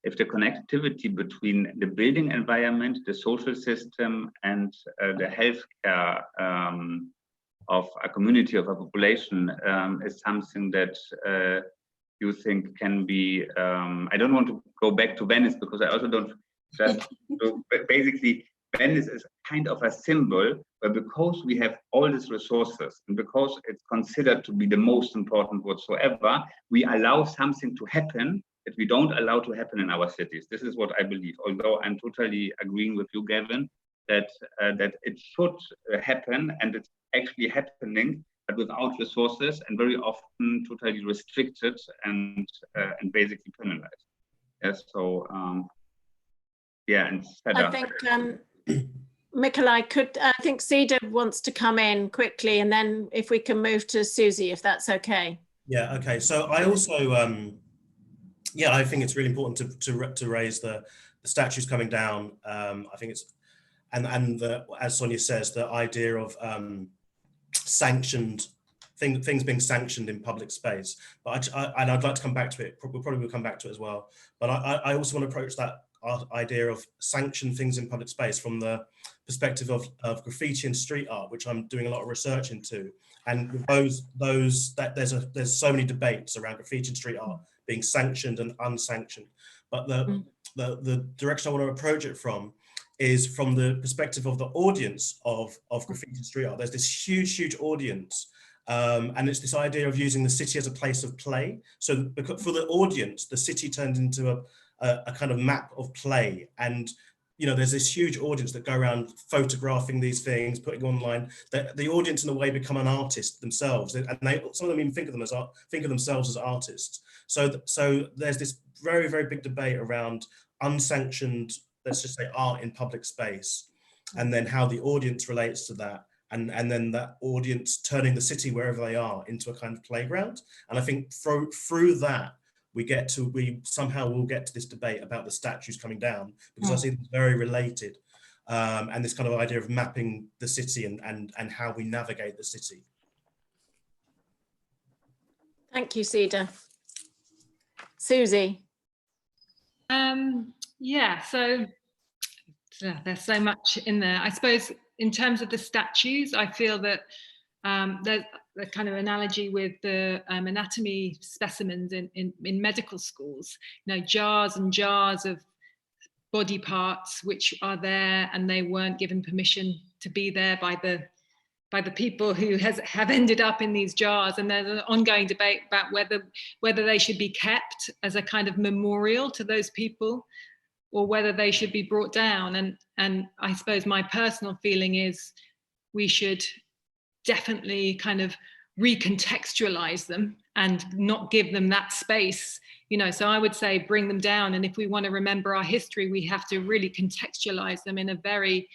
A: If the connectivity between the building environment, the social system, and the healthcare of a community, of a population, is something that you think can be, I don't want to go back to Venice because I also don't Just so basically, Venice is kind of a symbol, but because we have all these resources and because it's considered to be the most important whatsoever, we allow something to happen that we don't allow to happen in our cities. This is what I believe, although I'm totally agreeing with you, Gavin, that it should happen, and it's actually happening, but without resources and very often totally restricted and basically penalized. Yes, so yeah, and
B: I think Mikolaj I think Cedar wants to come in quickly, and then if we can move to Susie, if that's okay.
F: Yeah, okay. So I also, yeah, I think it's really important to raise the statues coming down. I think it's, and as Sonia says, the idea of sanctioned things being sanctioned in public space. But and I'd like to come back to it. We'll probably come back to it as well. But I also want to approach that idea of sanctioned things in public space from the perspective of graffiti and street art, which I'm doing a lot of research into. And there's so many debates around graffiti and street art being sanctioned and unsanctioned. But the direction I want to approach it from is from the perspective of the audience of graffiti and street art. There's this huge audience, and it's this idea of using the city as a place of play. So for the audience, the city turned into a kind of map of play. And you know, there's this huge audience that go around photographing these things, putting online. The audience in a way become an artist themselves, and some of them even think of themselves as artists. So there's this very big debate around unsanctioned, let's just say, art in public space, and then how the audience relates to that, and then that audience turning the city wherever they are into a kind of playground. And I think through that, we somehow will get to this debate about the statues coming down, because I see them very related, and this kind of idea of mapping the city and how we navigate the city.
B: Thank you, Cedar. Susie.
G: Yeah, so there's so much in there. I suppose in terms of the statues, I feel that there's a kind of analogy with the anatomy specimens in medical schools. You know, jars and jars of body parts which are there and they weren't given permission to be there by the people who have ended up in these jars. And there's an ongoing debate about whether they should be kept as a kind of memorial to those people, or whether they should be brought down. And I suppose my personal feeling is we should definitely kind of recontextualize them and not give them that space, you know. So I would say bring them down, and if we want to remember our history, we have to really contextualize them in a very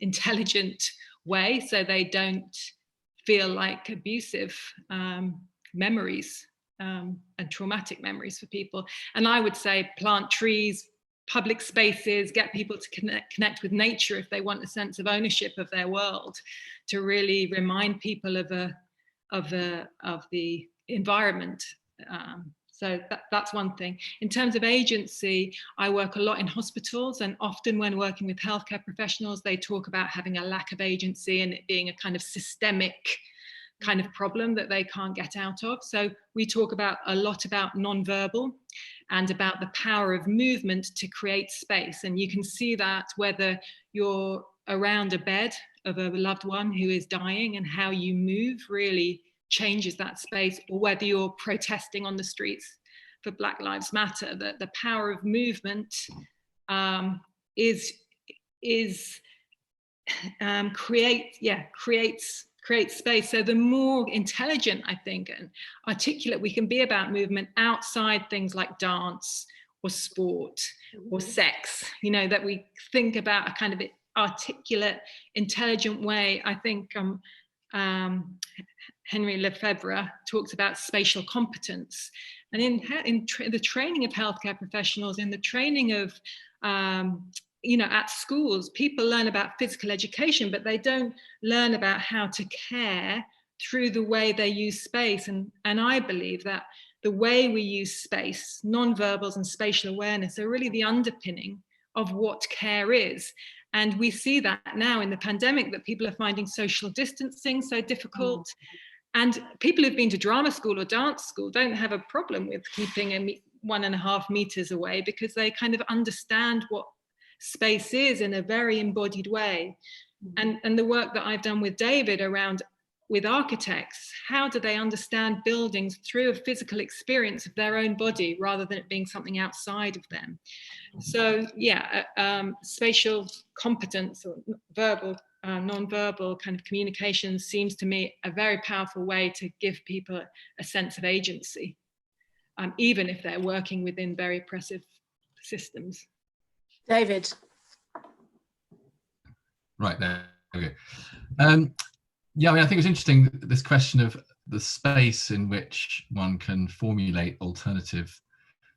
G: intelligent way, so they don't feel like abusive memories and traumatic memories for people. And I would say plant trees, public spaces, get people to connect with nature if they want a sense of ownership of their world, to really remind people of the environment. So that's one thing. In terms of agency, I work a lot in hospitals, and often when working with healthcare professionals, they talk about having a lack of agency and it being a kind of systemic kind of problem that they can't get out of. So we talk a lot about nonverbal and about the power of movement to create space. And you can see that whether you're around a bed of a loved one who is dying, and how you move really changes that space, or whether you're protesting on the streets for Black Lives Matter. That the power of movement creates space. So the more intelligent, I think, and articulate we can be about movement outside things like dance or sport or sex, you know, that we think about a kind of articulate, intelligent way. I think Henry Lefebvre talks about spatial competence. And in the training of healthcare professionals, in the training of, you know, at schools, people learn about physical education, but they don't learn about how to care through the way they use space. And I believe that the way we use space, non-verbals and spatial awareness, are really the underpinning of what care is. And we see that now in the pandemic, that people are finding social distancing so difficult. And people who've been to drama school or dance school don't have a problem with keeping 1.5 meters away, because they kind of understand what space is in a very embodied way. And the work that I've done with David around with architects, how do they understand buildings through a physical experience of their own body rather than it being something outside of them? So yeah, spatial competence or verbal, non-verbal kind of communication seems to me a very powerful way to give people a sense of agency, even if they're working within very oppressive systems.
B: David.
E: Right there. Okay. Yeah, I mean, I think it's interesting, this question of the space in which one can formulate alternative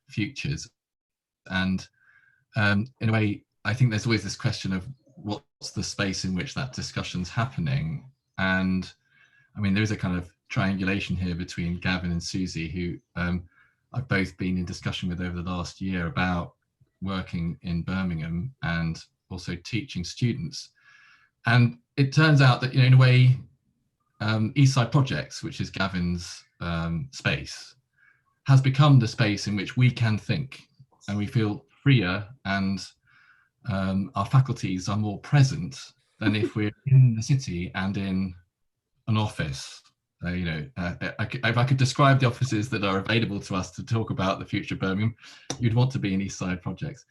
E: futures. And in a way, I think there's always this question of what's the space in which that discussion's happening. And I mean, there is a kind of triangulation here between Gavin and Susie, who I've both been in discussion with over the last year about working in Birmingham and also teaching students. And it turns out that, you know, in a way, Eastside Projects, which is Gavin's space, has become the space in which we can think, and we feel freer, and our faculties are more present than if we're in the city and in an office. You know, if I could describe the offices that are available to us to talk about the future of Birmingham, you'd want to be in Eastside Projects.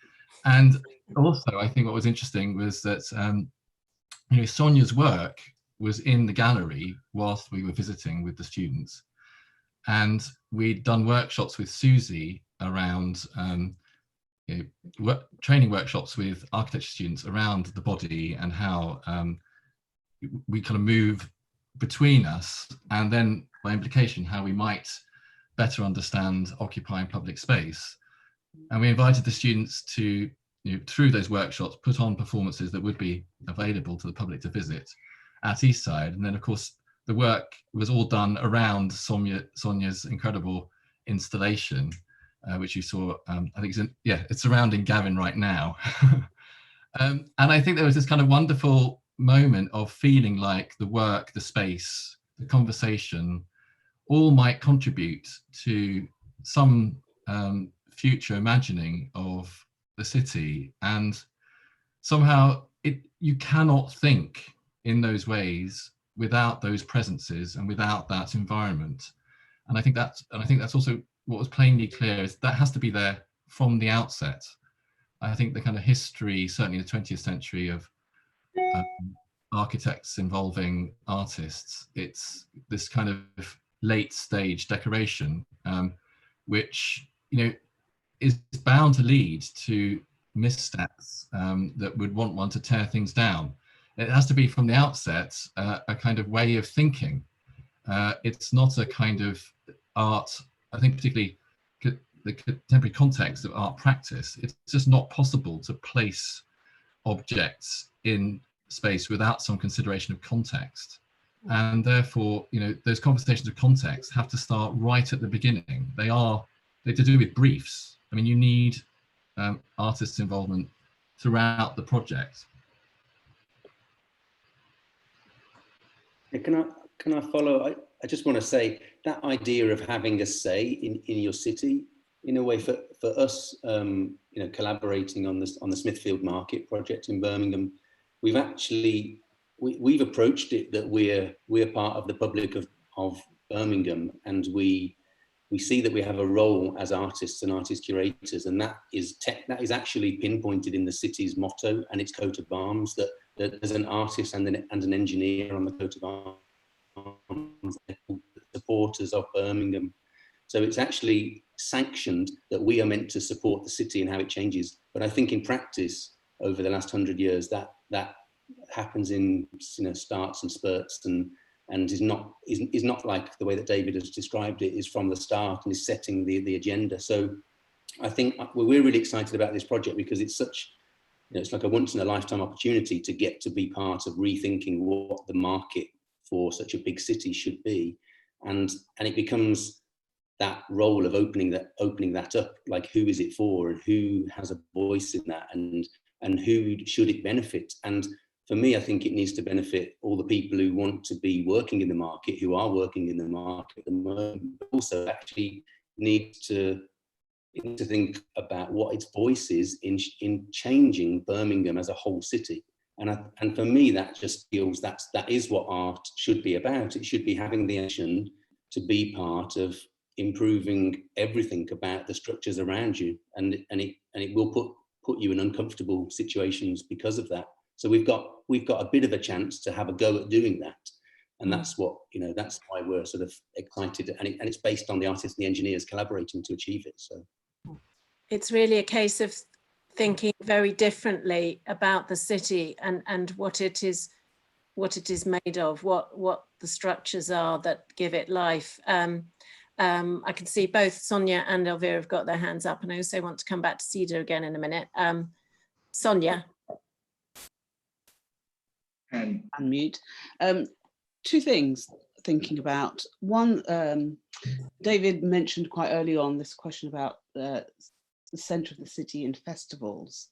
E: And also, I think what was interesting was that you know, Sonia's work was in the gallery whilst we were visiting with the students, and we'd done workshops with Susie around you know, training workshops with architecture students around the body and how we kind of move between us, and then by implication how we might better understand occupying public space. And we invited the students to, you know, through those workshops, put on performances that would be available to the public to visit at Eastside. And then of course the work was all done around Sonia's incredible installation, which you saw, I think it's surrounding Gavin right now. And I think there was this kind of wonderful moment of feeling like the work, the space, the conversation, all might contribute to some future imagining of the city. And somehow you cannot think in those ways without those presences and without that environment. And I think that's also what was plainly clear, is that has to be there from the outset. I think the kind of history, certainly in the 20th century, of architects involving artists, it's this kind of late stage decoration, which, you know, is bound to lead to missteps that would want one to tear things down. It has to be from the outset a kind of way of thinking. It's not a kind of art, I think particularly the contemporary context of art practice, it's just not possible to place objects in space without some consideration of context. And therefore, you know, those conversations of context have to start right at the beginning. They're to do with briefs. I mean, you need artists' involvement throughout the project.
H: Can I follow? I just want to say that idea of having a say in your city, in a way, for us, you know, collaborating on the Smithfield Market project in Birmingham, we've actually we've approached it that we're part of the public of Birmingham, and we see that we have a role as artists and artist curators, and that is actually pinpointed in the city's motto and its coat of arms, that there's an artist and an engineer on the coat of arms, supporters of Birmingham. So it's actually sanctioned that we are meant to support the city and how it changes. But I think in practice, over the last 100 years, that happens in, you know, starts and spurts, and is not like the way that David has described it, is from the start and is setting the agenda. So I think we're really excited about this project because it's such, you know, it's like a once in a lifetime opportunity to get to be part of rethinking what the market for such a big city should be, and it becomes that role of opening that up, like who is it for and who has a voice in that, and who should it benefit. And for me, I think it needs to benefit all the people who want to be working in the market, who are working in the market at the moment, but also actually need to We need to think about what its voice is in changing Birmingham as a whole city. And for me, that just feels that is what art should be about. It should be having the action to be part of improving everything about the structures around you, and it will put you in uncomfortable situations because of that. So we've got a bit of a chance to have a go at doing that, and that's what, you know, that's why we're sort of excited, and it's based on the artists and the engineers collaborating to achieve it. So
B: it's really a case of thinking very differently about the city and what it is made of, what the structures are that give it life. I can see both Sonia and Elvira have got their hands up, and I also want to come back to Cedar again in a minute. Sonia.
D: Unmute. Two things thinking about. One, David mentioned quite early on this question about the centre of the city and festivals.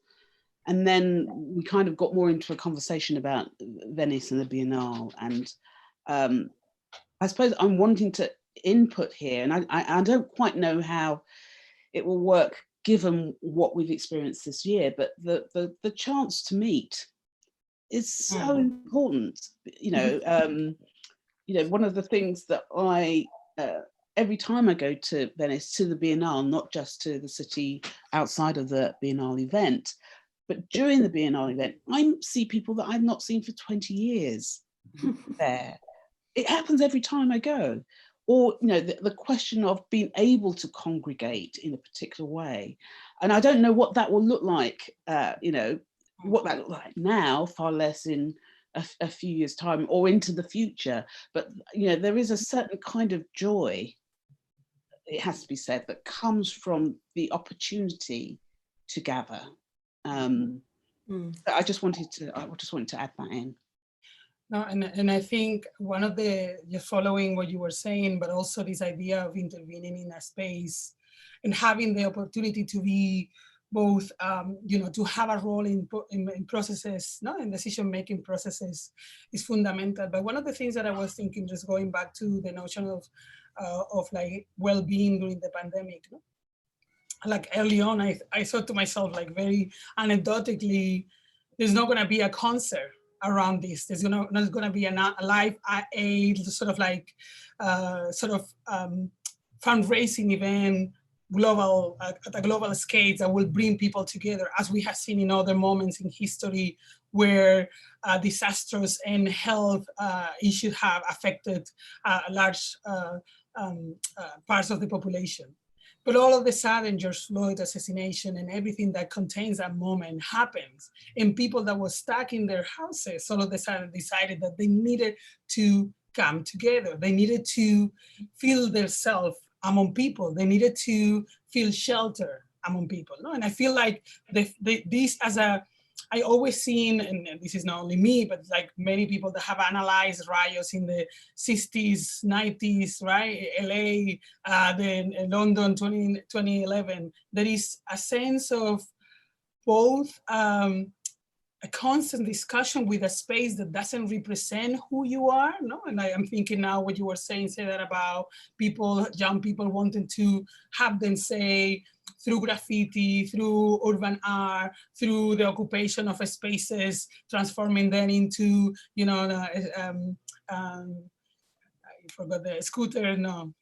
D: And then we kind of got more into a conversation about Venice and the Biennale. And I suppose I'm wanting to input here, and I don't quite know how it will work given what we've experienced this year, but the chance to meet is so important. You know, one of the things that I every time I go to Venice, to the Biennale, not just to the city outside of the Biennale event, but during the Biennale event, I see people that I've not seen for 20 years there. It happens every time I go. Or, you know, the question of being able to congregate in a particular way. And I don't know what that will look like, you know, what that looks like now, far less in a few years' time or into the future. But, you know, there is a certain kind of joy, it has to be said, that comes from the opportunity to gather. I just wanted to add that in.
C: No, and I think one of just following what you were saying, but also this idea of intervening in a space and having the opportunity to be both, you know, to have a role in processes, no, in decision-making processes is fundamental. But one of the things that I was thinking, just going back to the notion of like well-being during the pandemic, no? Like early on, I thought to myself, like very anecdotically, there's not going to be a concert around this. There's not going to be a live aid sort of like fundraising event, global at a global scale that will bring people together, as we have seen in other moments in history where disasters and health issues have affected large parts of the population. But all of a sudden, George Floyd assassination and everything that contains that moment happens. And people that were stuck in their houses all of a sudden decided that they needed to come together. They needed to feel themselves among people. They needed to feel shelter among people. No? And I feel like this as a, I always seen, and this is not only me, but like many people that have analyzed riots in the 60s, 90s, right? LA, then London 2011, there is a sense of both a constant discussion with a space that doesn't represent who you are, no? And I am thinking now what you were saying, say that about people, young people wanting to have them say, through graffiti, through urban art, through the occupation of spaces, transforming them into, you know, I forgot the scooter, no,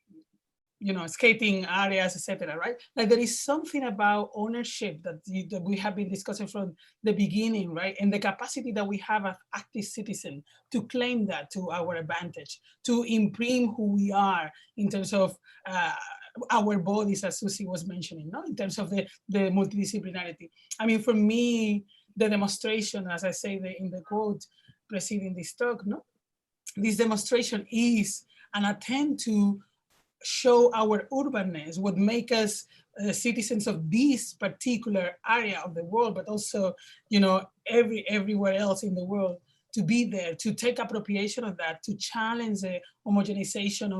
C: you know, skating areas, etc. Right? Like there is something about ownership that we have been discussing from the beginning, right? And the capacity that we have as active citizens to claim that to our advantage, to imprint who we are in terms of our bodies, as Susie was mentioning, no? In terms of the multidisciplinarity. I mean, for me, the demonstration, as I say in the quote preceding this talk, no? This demonstration is an attempt to show our urbanness, what make us citizens of this particular area of the world, but also, you know, everywhere else in the world, to be there, to take appropriation of that, to challenge the homogenization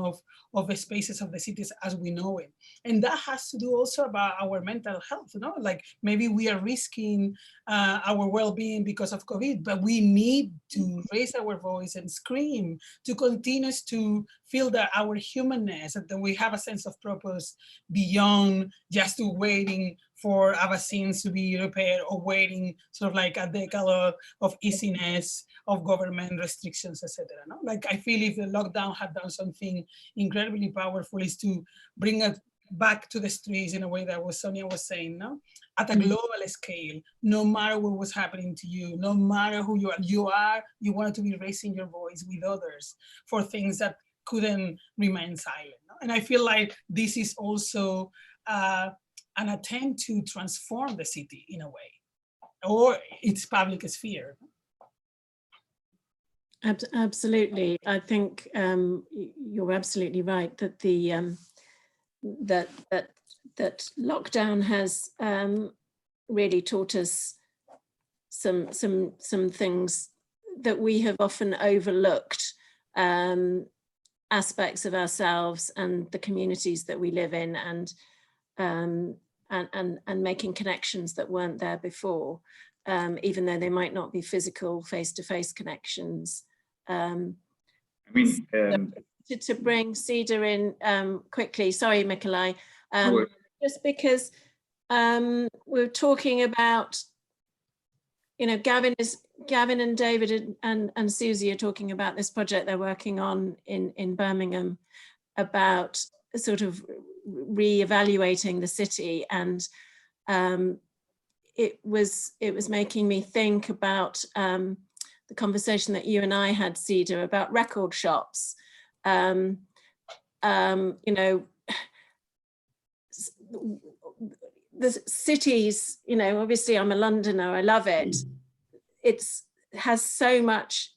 C: of the spaces of the cities as we know it. And that has to do also about our mental health, you know, like maybe we are risking our well-being because of COVID, but we need to raise our voice and scream to continue to feel that our humanness, that we have a sense of purpose beyond just to waiting for vaccines to be repaired or waiting sort of like a decade of easiness, of government restrictions, etc. No? Like I feel if the lockdown had done something incredibly powerful is to bring it back to the streets in a way that Sonia was saying, no? At a global scale, no matter what was happening to you, no matter who you you wanted to be raising your voice with others for things that couldn't remain silent. No? And I feel like this is also an attempt to transform the city in a way, or its public sphere.
B: Absolutely, I think you're absolutely right that the that lockdown has really taught us some things that we have often overlooked, aspects of ourselves and the communities that we live in, and making connections that weren't there before, even though they might not be physical face-to-face connections. I
A: mean,
B: to bring Cedar in quickly, sorry, Mikolai, just because we're talking about, you know, Gavin and David and Susie are talking about this project they're working on in Birmingham about sort of re-evaluating the city, and it was making me think about the conversation that you and I had, Cedar, about record shops. You know, the cities, you know, obviously I'm a Londoner, I love it. It has so much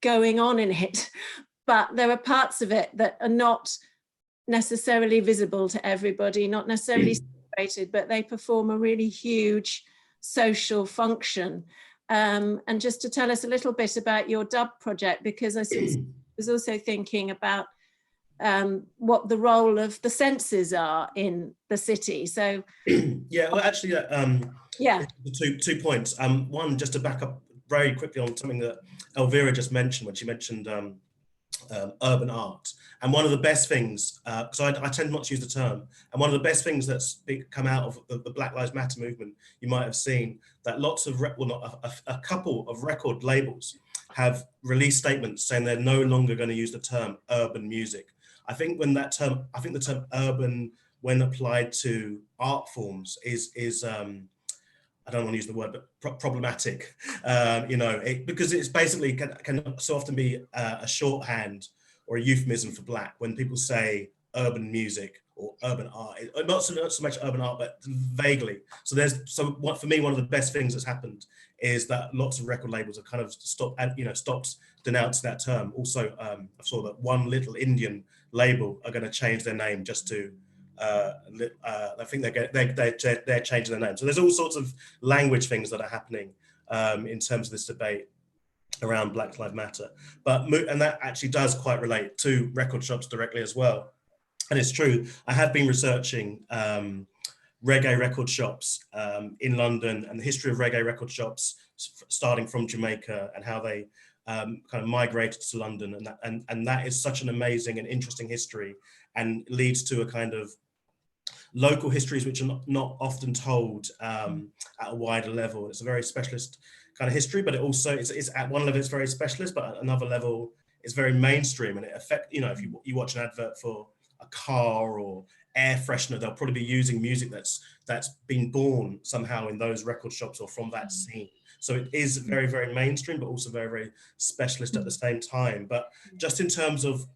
B: going on in it, but there are parts of it that are not necessarily visible to everybody, not necessarily celebrated, but they perform a really huge social function. And just to tell us a little bit about your Dub project, because I was also thinking about what the role of the senses are in the city. So
F: yeah, well, actually,
B: yeah,
F: two points. One, just to back up very quickly on something that Elvira just mentioned when she mentioned urban art. And one of the best things, because I tend not to use the term, and one of the best things that's come out of the Black Lives Matter movement, you might have seen that lots of, a couple of record labels have released statements saying they're no longer going to use the term urban music. I think when the term urban, when applied to art forms, is I don't want to use the word, but problematic, you know, because it's basically can so often be a shorthand or a euphemism for Black when people say urban music or urban art, not so much urban art, but vaguely. So what for me, one of the best things that's happened is that lots of record labels have kind of stopped denouncing that term. Also, I saw that One Little Indian label are going to change their name just to. I think they're changing their name. So there's all sorts of language things that are happening in terms of this debate around Black Lives Matter. And that actually does quite relate to record shops directly as well. And it's true, I have been researching reggae record shops in London and the history of reggae record shops starting from Jamaica and how they kind of migrated to London, and that is such an amazing and interesting history and leads to a kind of local histories which are not often told at a wider level. It's a very specialist kind of history, but it also it's at one level it's very specialist, but at another level it's very mainstream, and it affects, you know, if you watch an advert for a car or air freshener, they'll probably be using music that's been born somehow in those record shops or from that scene. So it is very, very mainstream, but also very, very specialist at the same time. But just in terms of,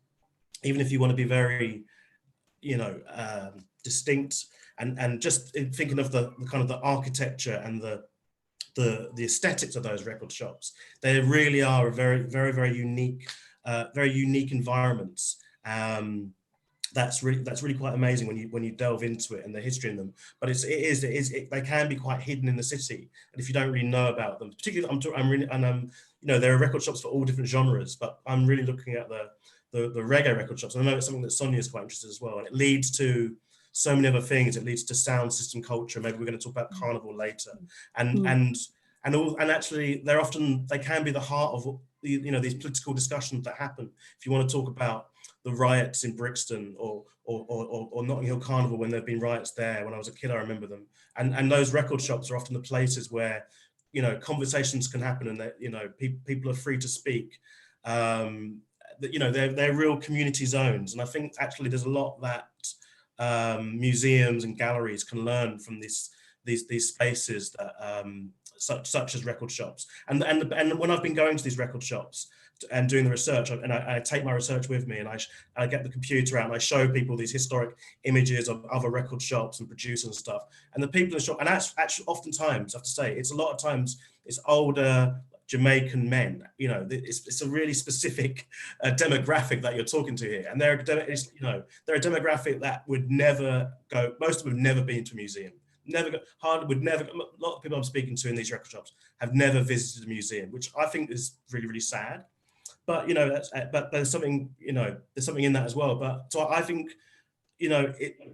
F: even if you want to be very, you know, distinct and just thinking of the kind of the architecture and the aesthetics of those record shops, they really are a very, very, very unique environments. that's really quite amazing when you delve into it and the history in them. But they can be quite hidden in the city, and if you don't really know about them, particularly you know, there are record shops for all different genres, but I'm really looking at the reggae record shops. And I know it's something that Sonia is quite interested as well, and it leads to so many other things. It leads to sound system culture. Maybe we're going to talk about carnival later, and actually they can be the heart of you know, these political discussions that happen. If you want to talk about the riots in Brixton or Notting Hill Carnival, when there've been riots there, when I was a kid, I remember them. And those record shops are often the places where, you know, conversations can happen, and that, you know, people are free to speak. You know, they're real community zones. And I think actually there's a lot that museums and galleries can learn from these spaces that such as record shops. And when I've been going to these record shops and doing the research, and I take my research with me, and I get the computer out and I show people these historic images of other record shops and producers and stuff. And the people in the shop, and actually oftentimes, I have to say, it's a lot of times it's older Jamaican men. You know, it's a really specific demographic that you're talking to here, and they're a demographic that would never go. Most of them have never been to a museum. A lot of people I'm speaking to in these record shops have never visited a museum, which I think is really, really sad. But, you know, but there's something, you know, there's something in that as well. But so I think, you know,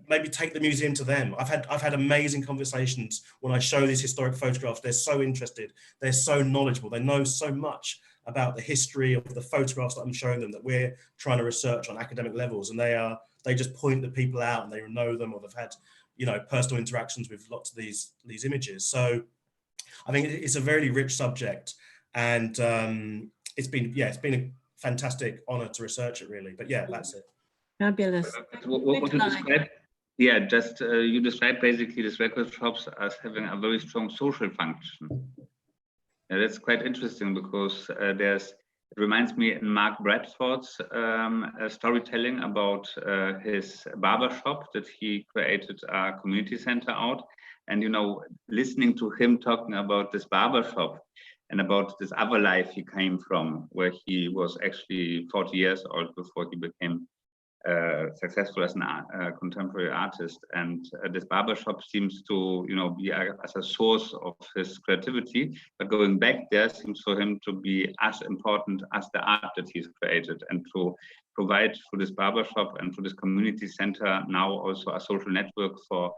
F: maybe take the museum to them. I've had amazing conversations when I show these historic photographs. They're so interested, they're so knowledgeable, they know so much about the history of the photographs that I'm showing them that we're trying to research on academic levels, and they just point the people out and they know them, or they've had, you know, personal interactions with lots of these images. So I think it's a very rich subject, and it's been a fantastic honor to research it, really. But yeah, that's it.
B: Fabulous.
A: What you described, yeah, just you described basically these record shops as having a very strong social function. Yeah, that's quite interesting, because it reminds me in Mark Bradford's storytelling about his barber shop that he created a community center out. And, you know, listening to him talking about this barber shop and about this other life he came from, where he was actually 40 years old before he became successful as a contemporary artist, and this barbershop seems to, you know, be as a source of his creativity. But going back there seems for him to be as important as the art that he's created, and to provide through this barbershop and through this community center now also a social network for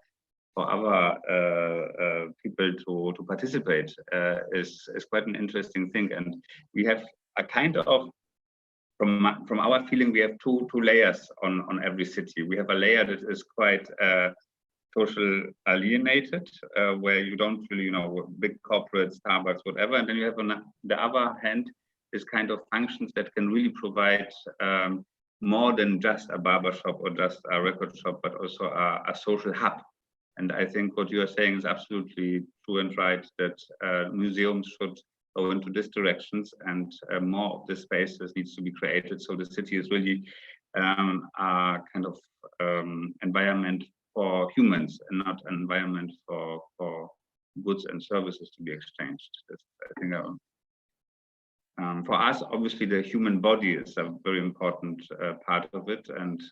A: other people to participate is quite an interesting thing. And we have a kind of, from our feeling, we have two layers on every city. We have a layer that is quite social alienated, where you don't really, you know, big corporate, Starbucks, whatever. And then you have on the other hand this kind of functions that can really provide more than just a barbershop or just a record shop, but also a social hub. And I think what you are saying is absolutely true and right, that museums should go into these directions, and more of the spaces needs to be created. So the city is really a kind of environment for humans, and not an environment for goods and services to be exchanged. That's, I think, for us, obviously, the human body is a very important part of it, and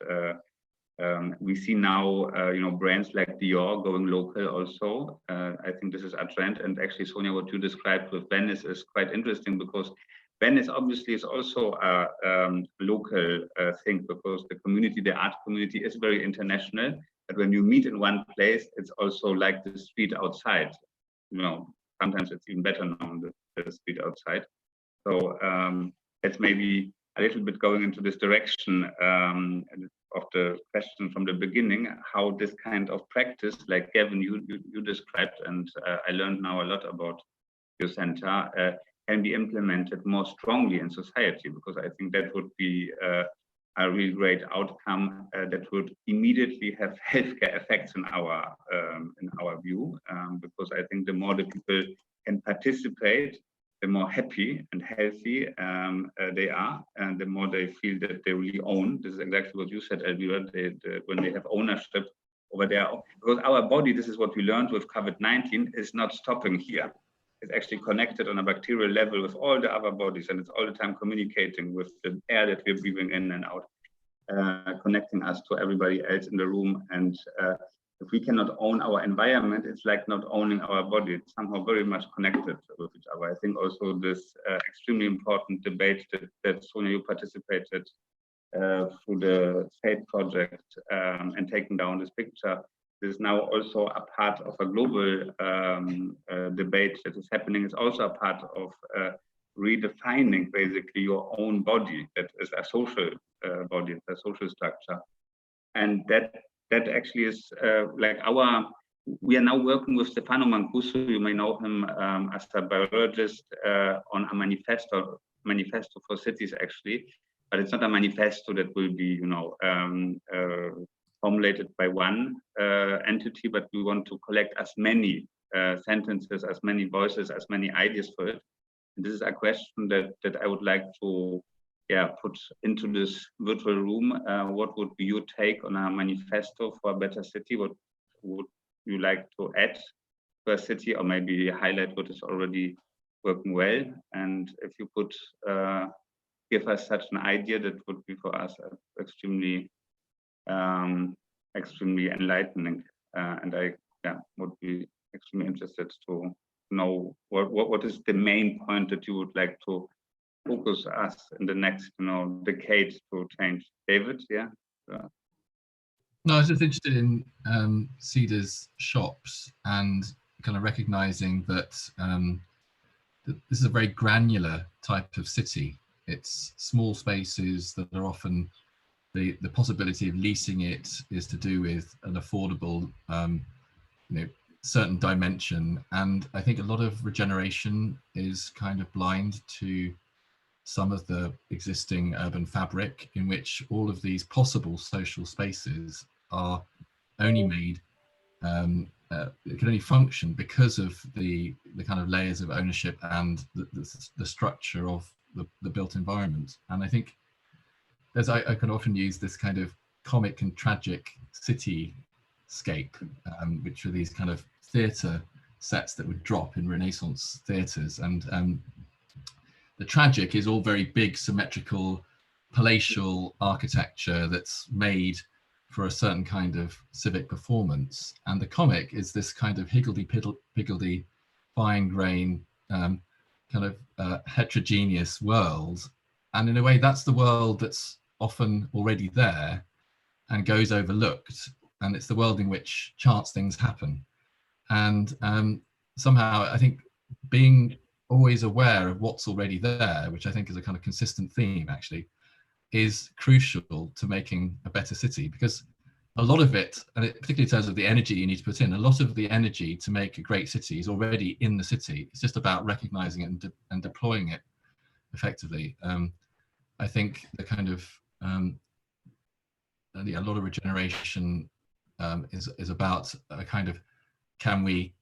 A: we see now, you know, brands like Dior going local also. I think this is a trend. And actually, Sonia, what you described with Venice is quite interesting, because Venice obviously is also a local thing, because the community, the art community, is very international. But when you meet in one place, it's also like the street outside. You know, sometimes it's even better known, the street outside. So it's maybe a little bit going into this direction of the question from the beginning, how this kind of practice, like Gavin, you described, and I learned now a lot about your center, can be implemented more strongly in society, because I think that would be a really great outcome that would immediately have healthcare effects in our view, because I think the more the people can participate, the more happy and healthy they are, and the more they feel that they really own. This is exactly what you said, Elvira, when they have ownership over there. Because our body, this is what we learned with COVID-19, is not stopping here. It's actually connected on a bacterial level with all the other bodies, and it's all the time communicating with the air that we're breathing in and out. connecting us to everybody else in the room. And if we cannot own our environment, it's like not owning our body. It's somehow very much connected with each other. I think also this extremely important debate that Sonia, you participated through the SAID project and taking down this picture, is now also a part of a global debate that is happening. It's also a part of redefining basically your own body. That is a social body, a social structure. And that actually is like we are now working with Stefano Mancuso, you may know him as a biologist, on a manifesto for cities actually, but it's not a manifesto that will be, you know, formulated by one entity, but we want to collect as many sentences, as many voices, as many ideas for it. And this is a question that I would like to put into this virtual room. What would be your take on a manifesto for a better city? What would you like to add to a city, or maybe highlight what is already working well? And if you could give us such an idea, that would be for us extremely enlightening. And I would be extremely interested to know what is the main point that you would like to focus us in the next, you know, decade to change. David, yeah.
E: No, I was just interested in Cedar's shops and kind of recognizing that this is a very granular type of city. It's small spaces that are often the possibility of leasing it is to do with an affordable, you know, certain dimension. And I think a lot of regeneration is kind of blind to some of the existing urban fabric, in which all of these possible social spaces are only made, it can only function because of the kind of layers of ownership and the structure of the built environment. And I think I can often use this kind of comic and tragic cityscape, which are these kind of theatre sets that would drop in Renaissance theatres. And the tragic is all very big, symmetrical, palatial architecture that's made for a certain kind of civic performance. And the comic is this kind of higgledy-piggledy, fine-grain, kind of heterogeneous world. And in a way, that's the world that's often already there and goes overlooked. And it's the world in which chance things happen. And somehow, I think being always aware of what's already there, which I think is a kind of consistent theme actually, is crucial to making a better city, because a lot of it, and particularly in terms of the energy you need to put in, a lot of the energy to make a great city is already in the city. It's just about recognizing it and deploying it effectively. I think the kind of a lot of regeneration is about a kind of, can we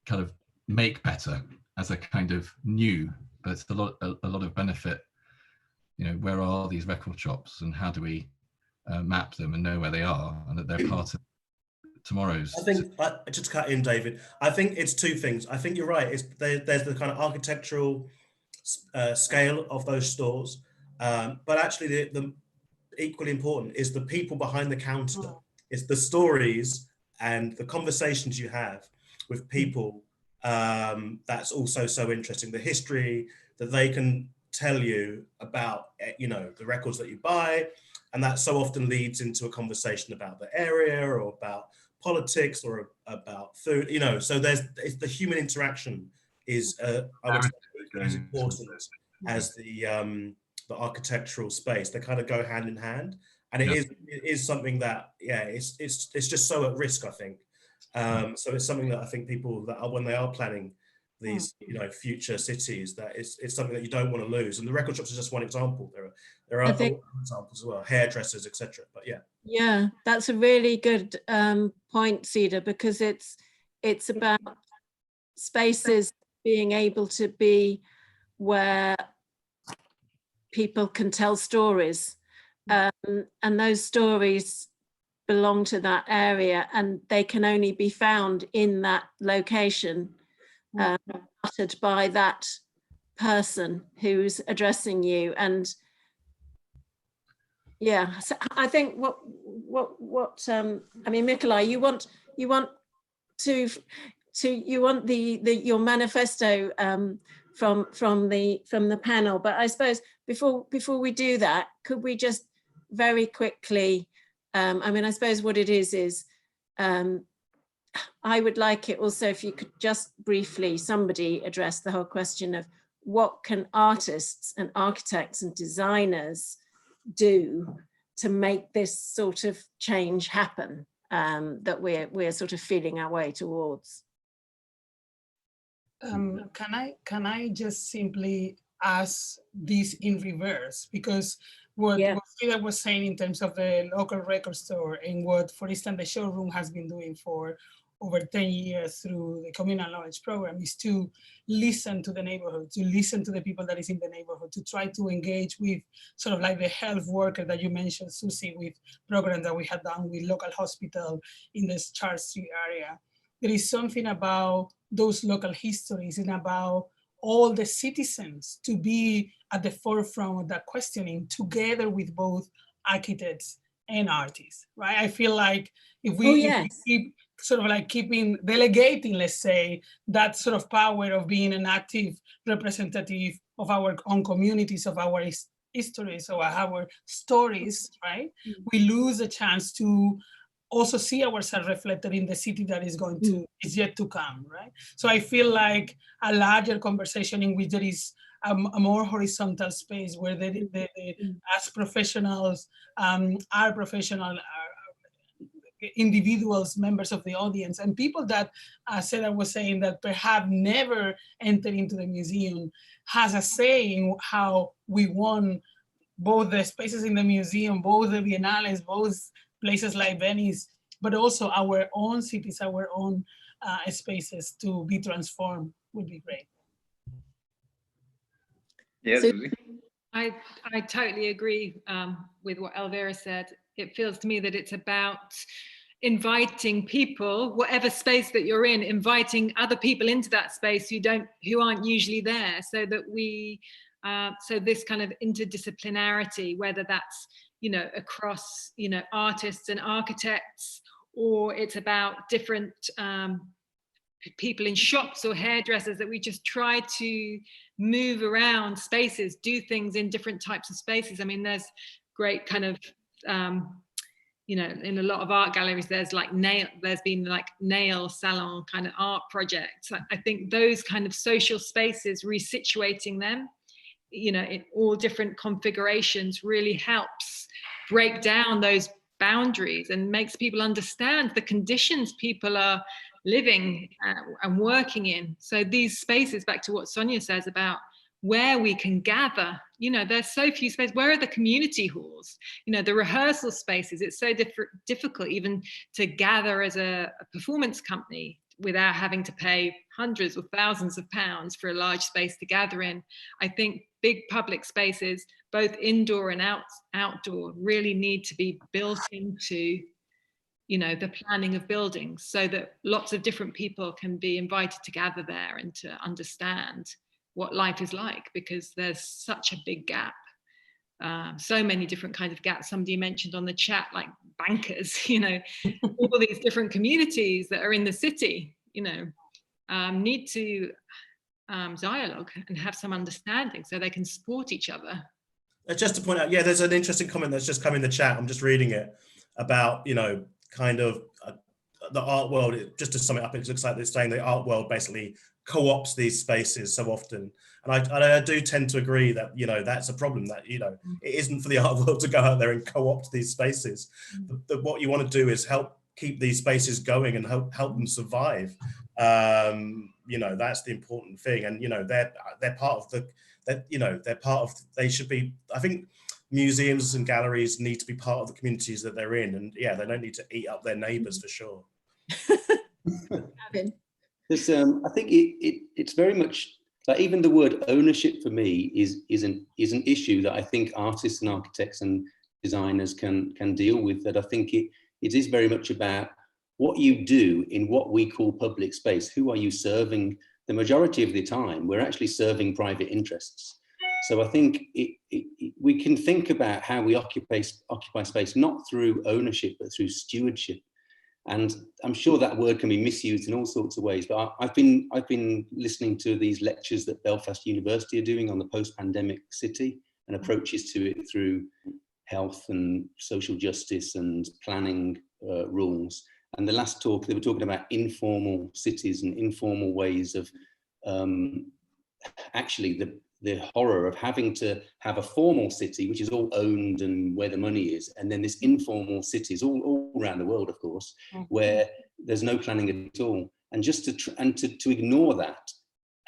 E: kind of make better as a kind of new, but it's a lot of benefit. You know, where are these record shops and how do we map them and know where they are and that they're part of tomorrow's.
F: I think, just to cut in, David, I think it's two things. I think you're right. There's the kind of architectural scale of those stores, but actually the equally important is the people behind the counter. It's the stories and the conversations you have with people. That's also so interesting. The history that they can tell you about, you know, the records that you buy, and that so often leads into a conversation about the area or about politics or about food, you know. So it's the human interaction is I would say as important as the architectural space. They kind of go hand in hand, and it is something that it's just so at risk, I think. So it's something that I think people that are, when they are planning these, you know, future cities, that it's something that you don't want to lose. And the record shops is just one example. There are other examples as well, hairdressers, etc. But yeah,
B: that's a really good point, Cedar, because it's about spaces being able to be where people can tell stories, and those stories belong to that area, and they can only be found in that location, uttered by that person who's addressing you. And Yeah, so I think what I mean, Mikolaj, you want your manifesto from the panel, but I suppose before we do that, could we just very quickly, I mean, I suppose what it is I would like it also if you could just briefly, somebody address the whole question of what can artists and architects and designers do to make this sort of change happen that we're sort of feeling our way towards.
C: Can I just simply ask this in reverse? Because what Frida was saying in terms of the local record store and what, for instance, the showroom has been doing for over 10 years through the communal knowledge program is to listen to the neighborhood, to listen to the people that is in the neighborhood, to try to engage with sort of like the health worker that you mentioned, Susie, with programs that we had done with local hospital in the Charles Street area. There is something about those local histories and about all the citizens to be at the forefront of that questioning together with both architects and artists, right? I feel like if we keep sort of like delegating, let's say, that sort of power of being an active representative of our own communities, of our histories, or our stories, right? We lose a chance to also see ourselves reflected in the city that is is yet to come, right? So I feel like a larger conversation in which there is a more horizontal space where as professionals, our professional individuals, members of the audience, and people that Sarah was saying that perhaps never entered into the museum has a say in how we want both the spaces in the museum, both the biennales, both places like Venice, but also our own cities, our own spaces to be transformed would be great.
A: Yes,
G: I totally agree with what Elvira said. It feels to me that it's about inviting people, whatever space that you're in, inviting other people into that space who aren't usually there, so that we so this kind of interdisciplinarity, whether that's across artists and architects, or it's about different people in shops or hairdressers, that we just try to move around spaces, do things in different types of spaces. I mean, there's great kind of in a lot of art galleries, there's been nail salon kind of art projects. I think those kind of social spaces, resituating them, in all different configurations, really helps break down those boundaries and makes people understand the conditions people are living and working in. So these spaces, back to what Sonia says about where we can gather, there's so few spaces. Where are the community halls? The rehearsal spaces. It's so difficult even to gather as a performance company without having to pay hundreds or thousands of pounds for a large space to gather in. I think big public spaces, both indoor and outdoor, really need to be built into the planning of buildings, so that lots of different people can be invited to gather there and to understand what life is like, because there's such a big gap. So many different kinds of gaps. Somebody mentioned on the chat, like bankers, all these different communities that are in the city, need to dialogue and have some understanding so they can support each other.
F: Just to point out, there's an interesting comment that's just come in the chat. I'm just reading it about, kind of the art world. Just to sum it up, it looks like they're saying the art world basically co-ops these spaces so often. And I do tend to agree that, that's a problem, that, it isn't for the art world to go out there and co-opt these spaces. But what you want to do is help keep these spaces going and help them survive. That's the important thing. And, they're part of they should be, I think museums and galleries need to be part of the communities that they're in. And they don't need to eat up their neighbors for sure.
H: I think it's very much like, even the word ownership for me is an issue that I think artists and architects and designers can deal with. That I think it is very much about what you do in what we call public space. Who are you serving? The majority of the time, we're actually serving private interests. So I think we can think about how we occupy space, not through ownership, but through stewardship. And I'm sure that word can be misused in all sorts of ways, but I've been listening to these lectures that Belfast University are doing on the post-pandemic city and approaches to it through health and social justice and planning rules. And the last talk, they were talking about informal cities and informal ways of actually the horror of having to have a formal city, which is all owned and where the money is, and then this informal cities all around the world, of course, where there's no planning at all. And just to ignore that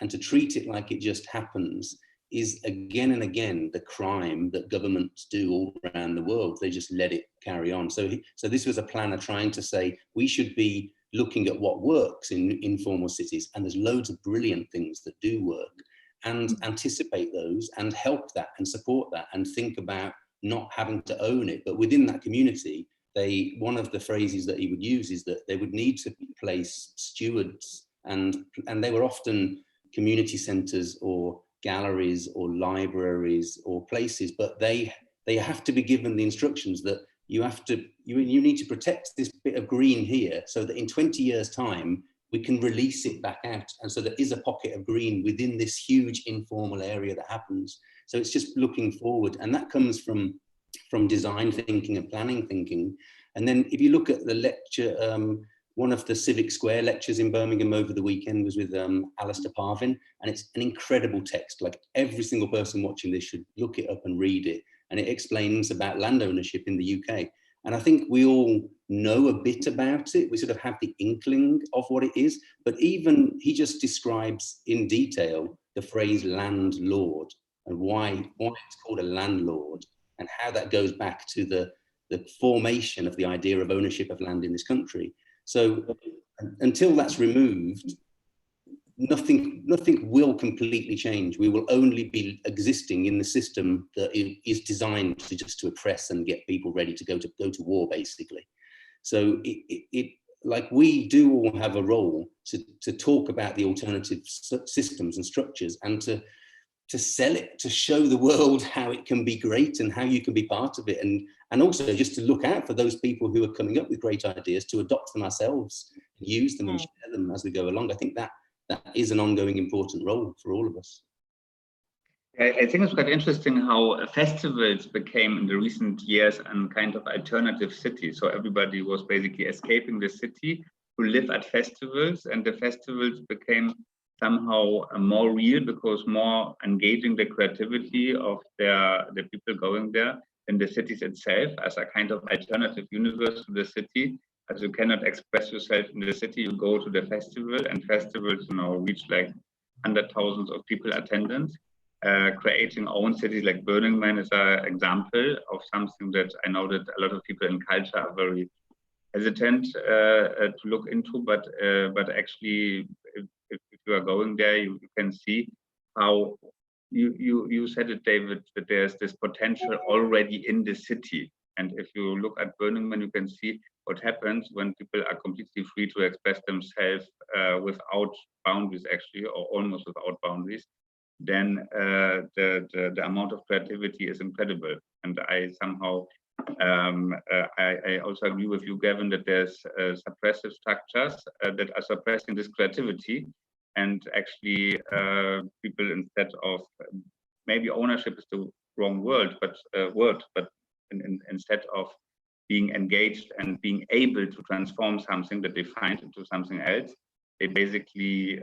H: and to treat it like it just happens is again and again the crime that governments do all around the world. They just let it carry on. So this was a planner trying to say we should be looking at what works in informal cities, and there's loads of brilliant things that do work, and anticipate those and help that and support that and think about not having to own it. But within that community, one of the phrases that he would use is that they would need to place stewards, and they were often community centres or galleries or libraries or places, but they have to be given the instructions that you need to protect this bit of green here so that in 20 years time we can release it back out, and so there is a pocket of green within this huge informal area that happens. So it's just looking forward, and that comes from design thinking and planning thinking. And then if you look at the lecture, one of the Civic Square lectures in Birmingham over the weekend was with Alistair Parvin, and it's an incredible text. Like, every single person watching this should look it up and read it, and it explains about land ownership in the UK. And I think we all know a bit about it. We sort of have the inkling of what it is, but even he just describes in detail the phrase landlord and why it's called a landlord, and how that goes back to the formation of the idea of ownership of land in this country. So until that's removed, nothing will completely change. We will only be existing in the system that is designed to oppress and get people ready to go to war, basically. So like, we do all have a role to talk about the alternative systems and structures, and to sell it, to show the world how it can be great and how you can be part of it, and also just to look out for those people who are coming up with great ideas, to adopt them ourselves, use them and share them as we go along. I think that is an ongoing important role for all of us.
A: I think it's quite interesting how festivals became in the recent years a kind of alternative city. So everybody was basically escaping the city to live at festivals, and the festivals became somehow more real because more engaging the creativity of the people going there in the cities itself, as a kind of alternative universe to the city. As you cannot express yourself in the city, you go to the festival, and festivals, reach like 100,000 of people attendance. Creating own cities like Burning Man is an example of something that I know that a lot of people in culture are very hesitant to look into, but actually, if you are going there, you can see how you said it, David, that there's this potential already in the city. And if you look at Burning Man, you can see what happens when people are completely free to express themselves without boundaries, actually, or almost without boundaries. Then the amount of creativity is incredible. And I somehow, I also agree with you, Gavin, that there's suppressive structures that are suppressing this creativity. And actually, people, instead of, maybe ownership is the wrong word, but instead of being engaged and being able to transform something that they find into something else, they basically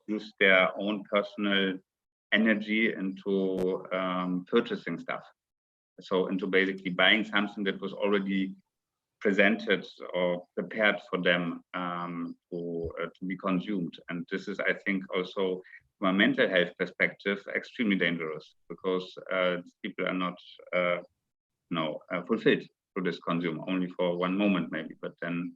A: use their own personal energy into purchasing stuff. So into basically buying something that was already presented or prepared for them to be consumed. And this is, I think, also from a mental health perspective, extremely dangerous, because people are not fulfilled through this consume, only for one moment maybe, but then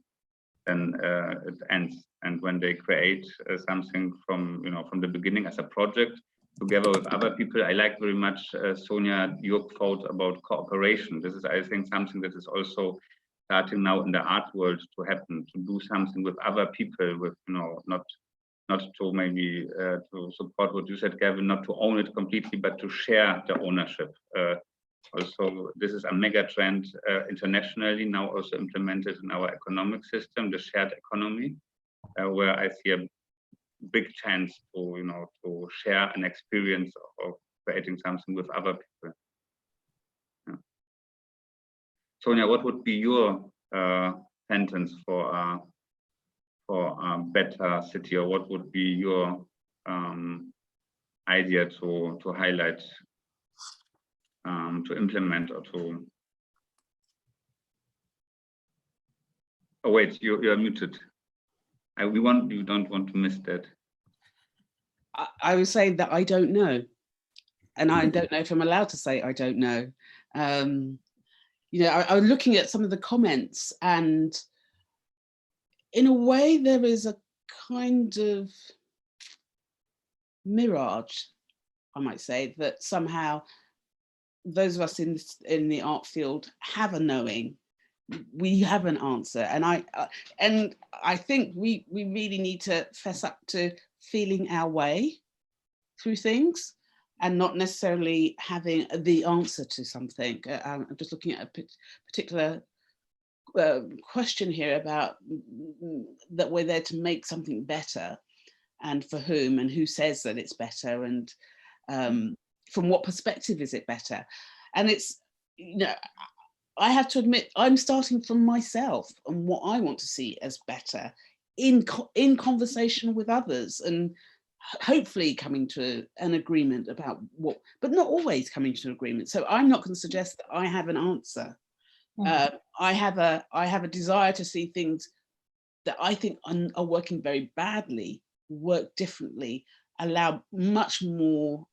A: it ends. And when they create something from the beginning as a project together with other people, I like very much Sonia, your quote about cooperation. This is, I think, something that is also starting now in the art world to happen, to do something with other people, with not not to maybe to support what you said, Gavin, not to own it completely, but to share the ownership. Also, this is a mega trend internationally, now also implemented in our economic system, the shared economy, where I see a big chance to, you know, to share an experience of creating something with other people. Yeah. Sonia, what would be your sentence for a better city, or what would be your idea to highlight, to implement, or to? Oh wait, you are muted. You don't want to miss that.
D: I would say that I don't know, and I don't know if I'm allowed to say I don't know. You know, I was looking at some of the comments, and in a way there is a kind of mirage, I might say, that somehow those of us in the art field have a knowing. We have an answer, and I think we really need to fess up to feeling our way through things and not necessarily having the answer to something. I'm just looking at a particular question here about that we're there to make something better, and for whom, and who says that it's better, and from what perspective is it better? And it's, you know, I have to admit, I'm starting from myself and what I want to see as better in conversation with others, and hopefully coming to an agreement about what, but not always coming to an agreement. So I'm not going to suggest that I have an answer. I have a desire to see things that I think are working very badly work differently, allow much more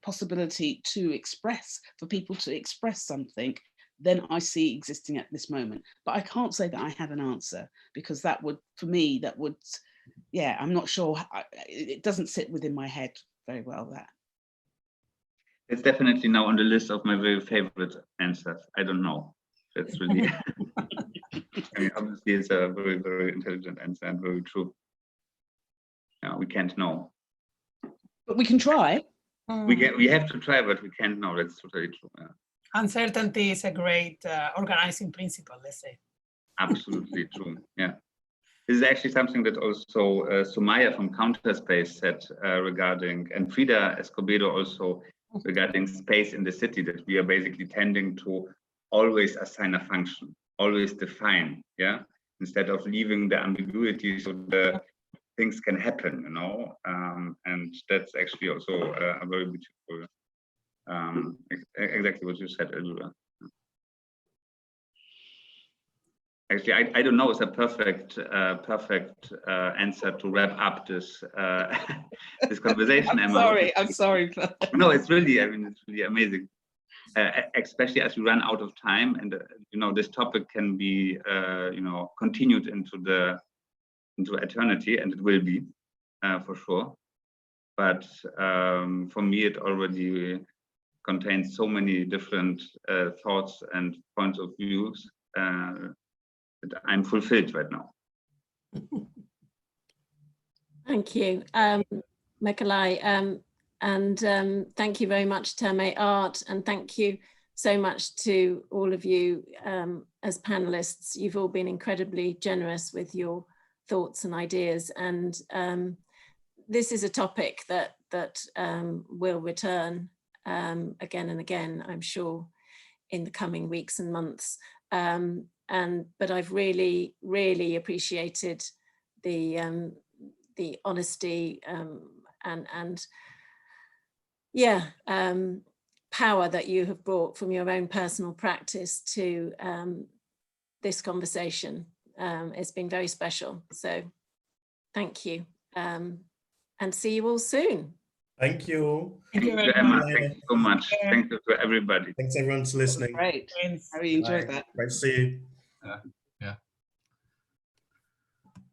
D: possibility to express, for people to express something than I see existing at this moment. But I can't say that I have an answer, because that would, for me, that would, yeah, I'm not sure, it doesn't sit within my head very well, that.
A: It's definitely now on the list of my very favorite answers. I don't know. That's really, I mean, obviously it's a very, very intelligent answer and very true. Yeah, we can't know.
D: But we can try.
A: We have to try, but we can't know. That's totally true. Yeah.
C: Uncertainty is a great organizing principle, let's say.
A: Absolutely true. Yeah. This is actually something that also Sumaya from Counterspace said regarding, and Frida Escobedo also, regarding space in the city, that we are basically tending to always assign a function, always define, yeah, instead of leaving the ambiguity so the things can happen, you know, and that's actually also a very beautiful, exactly what you said, Elvira. Actually, I don't know, it's a perfect answer to wrap up this this conversation, Emma.
D: I'm sorry.
A: No, it's really, I mean, it's really amazing, especially as we run out of time, and you know, this topic can be you know, continued into eternity, and it will be for sure. But for me, it already contains so many different thoughts and points of views that I'm fulfilled right now.
B: Thank you, Mikolaj, and thank you very much, Therme Art, and thank you so much to all of you as panelists. You've all been incredibly generous with your thoughts and ideas, and this is a topic that will return again and again, I'm sure, in the coming weeks and months. But I've really, really appreciated the honesty and yeah, power that you have brought from your own personal practice to this conversation. It's been very special. So thank you, and see you all soon.
F: Thank you.
C: Thank you very
A: Emma.
C: much.
A: Thank you so much. Thank you to everybody.
F: Thanks everyone for listening.
D: Great. I really enjoyed that.
F: Great to see you.
E: Yeah.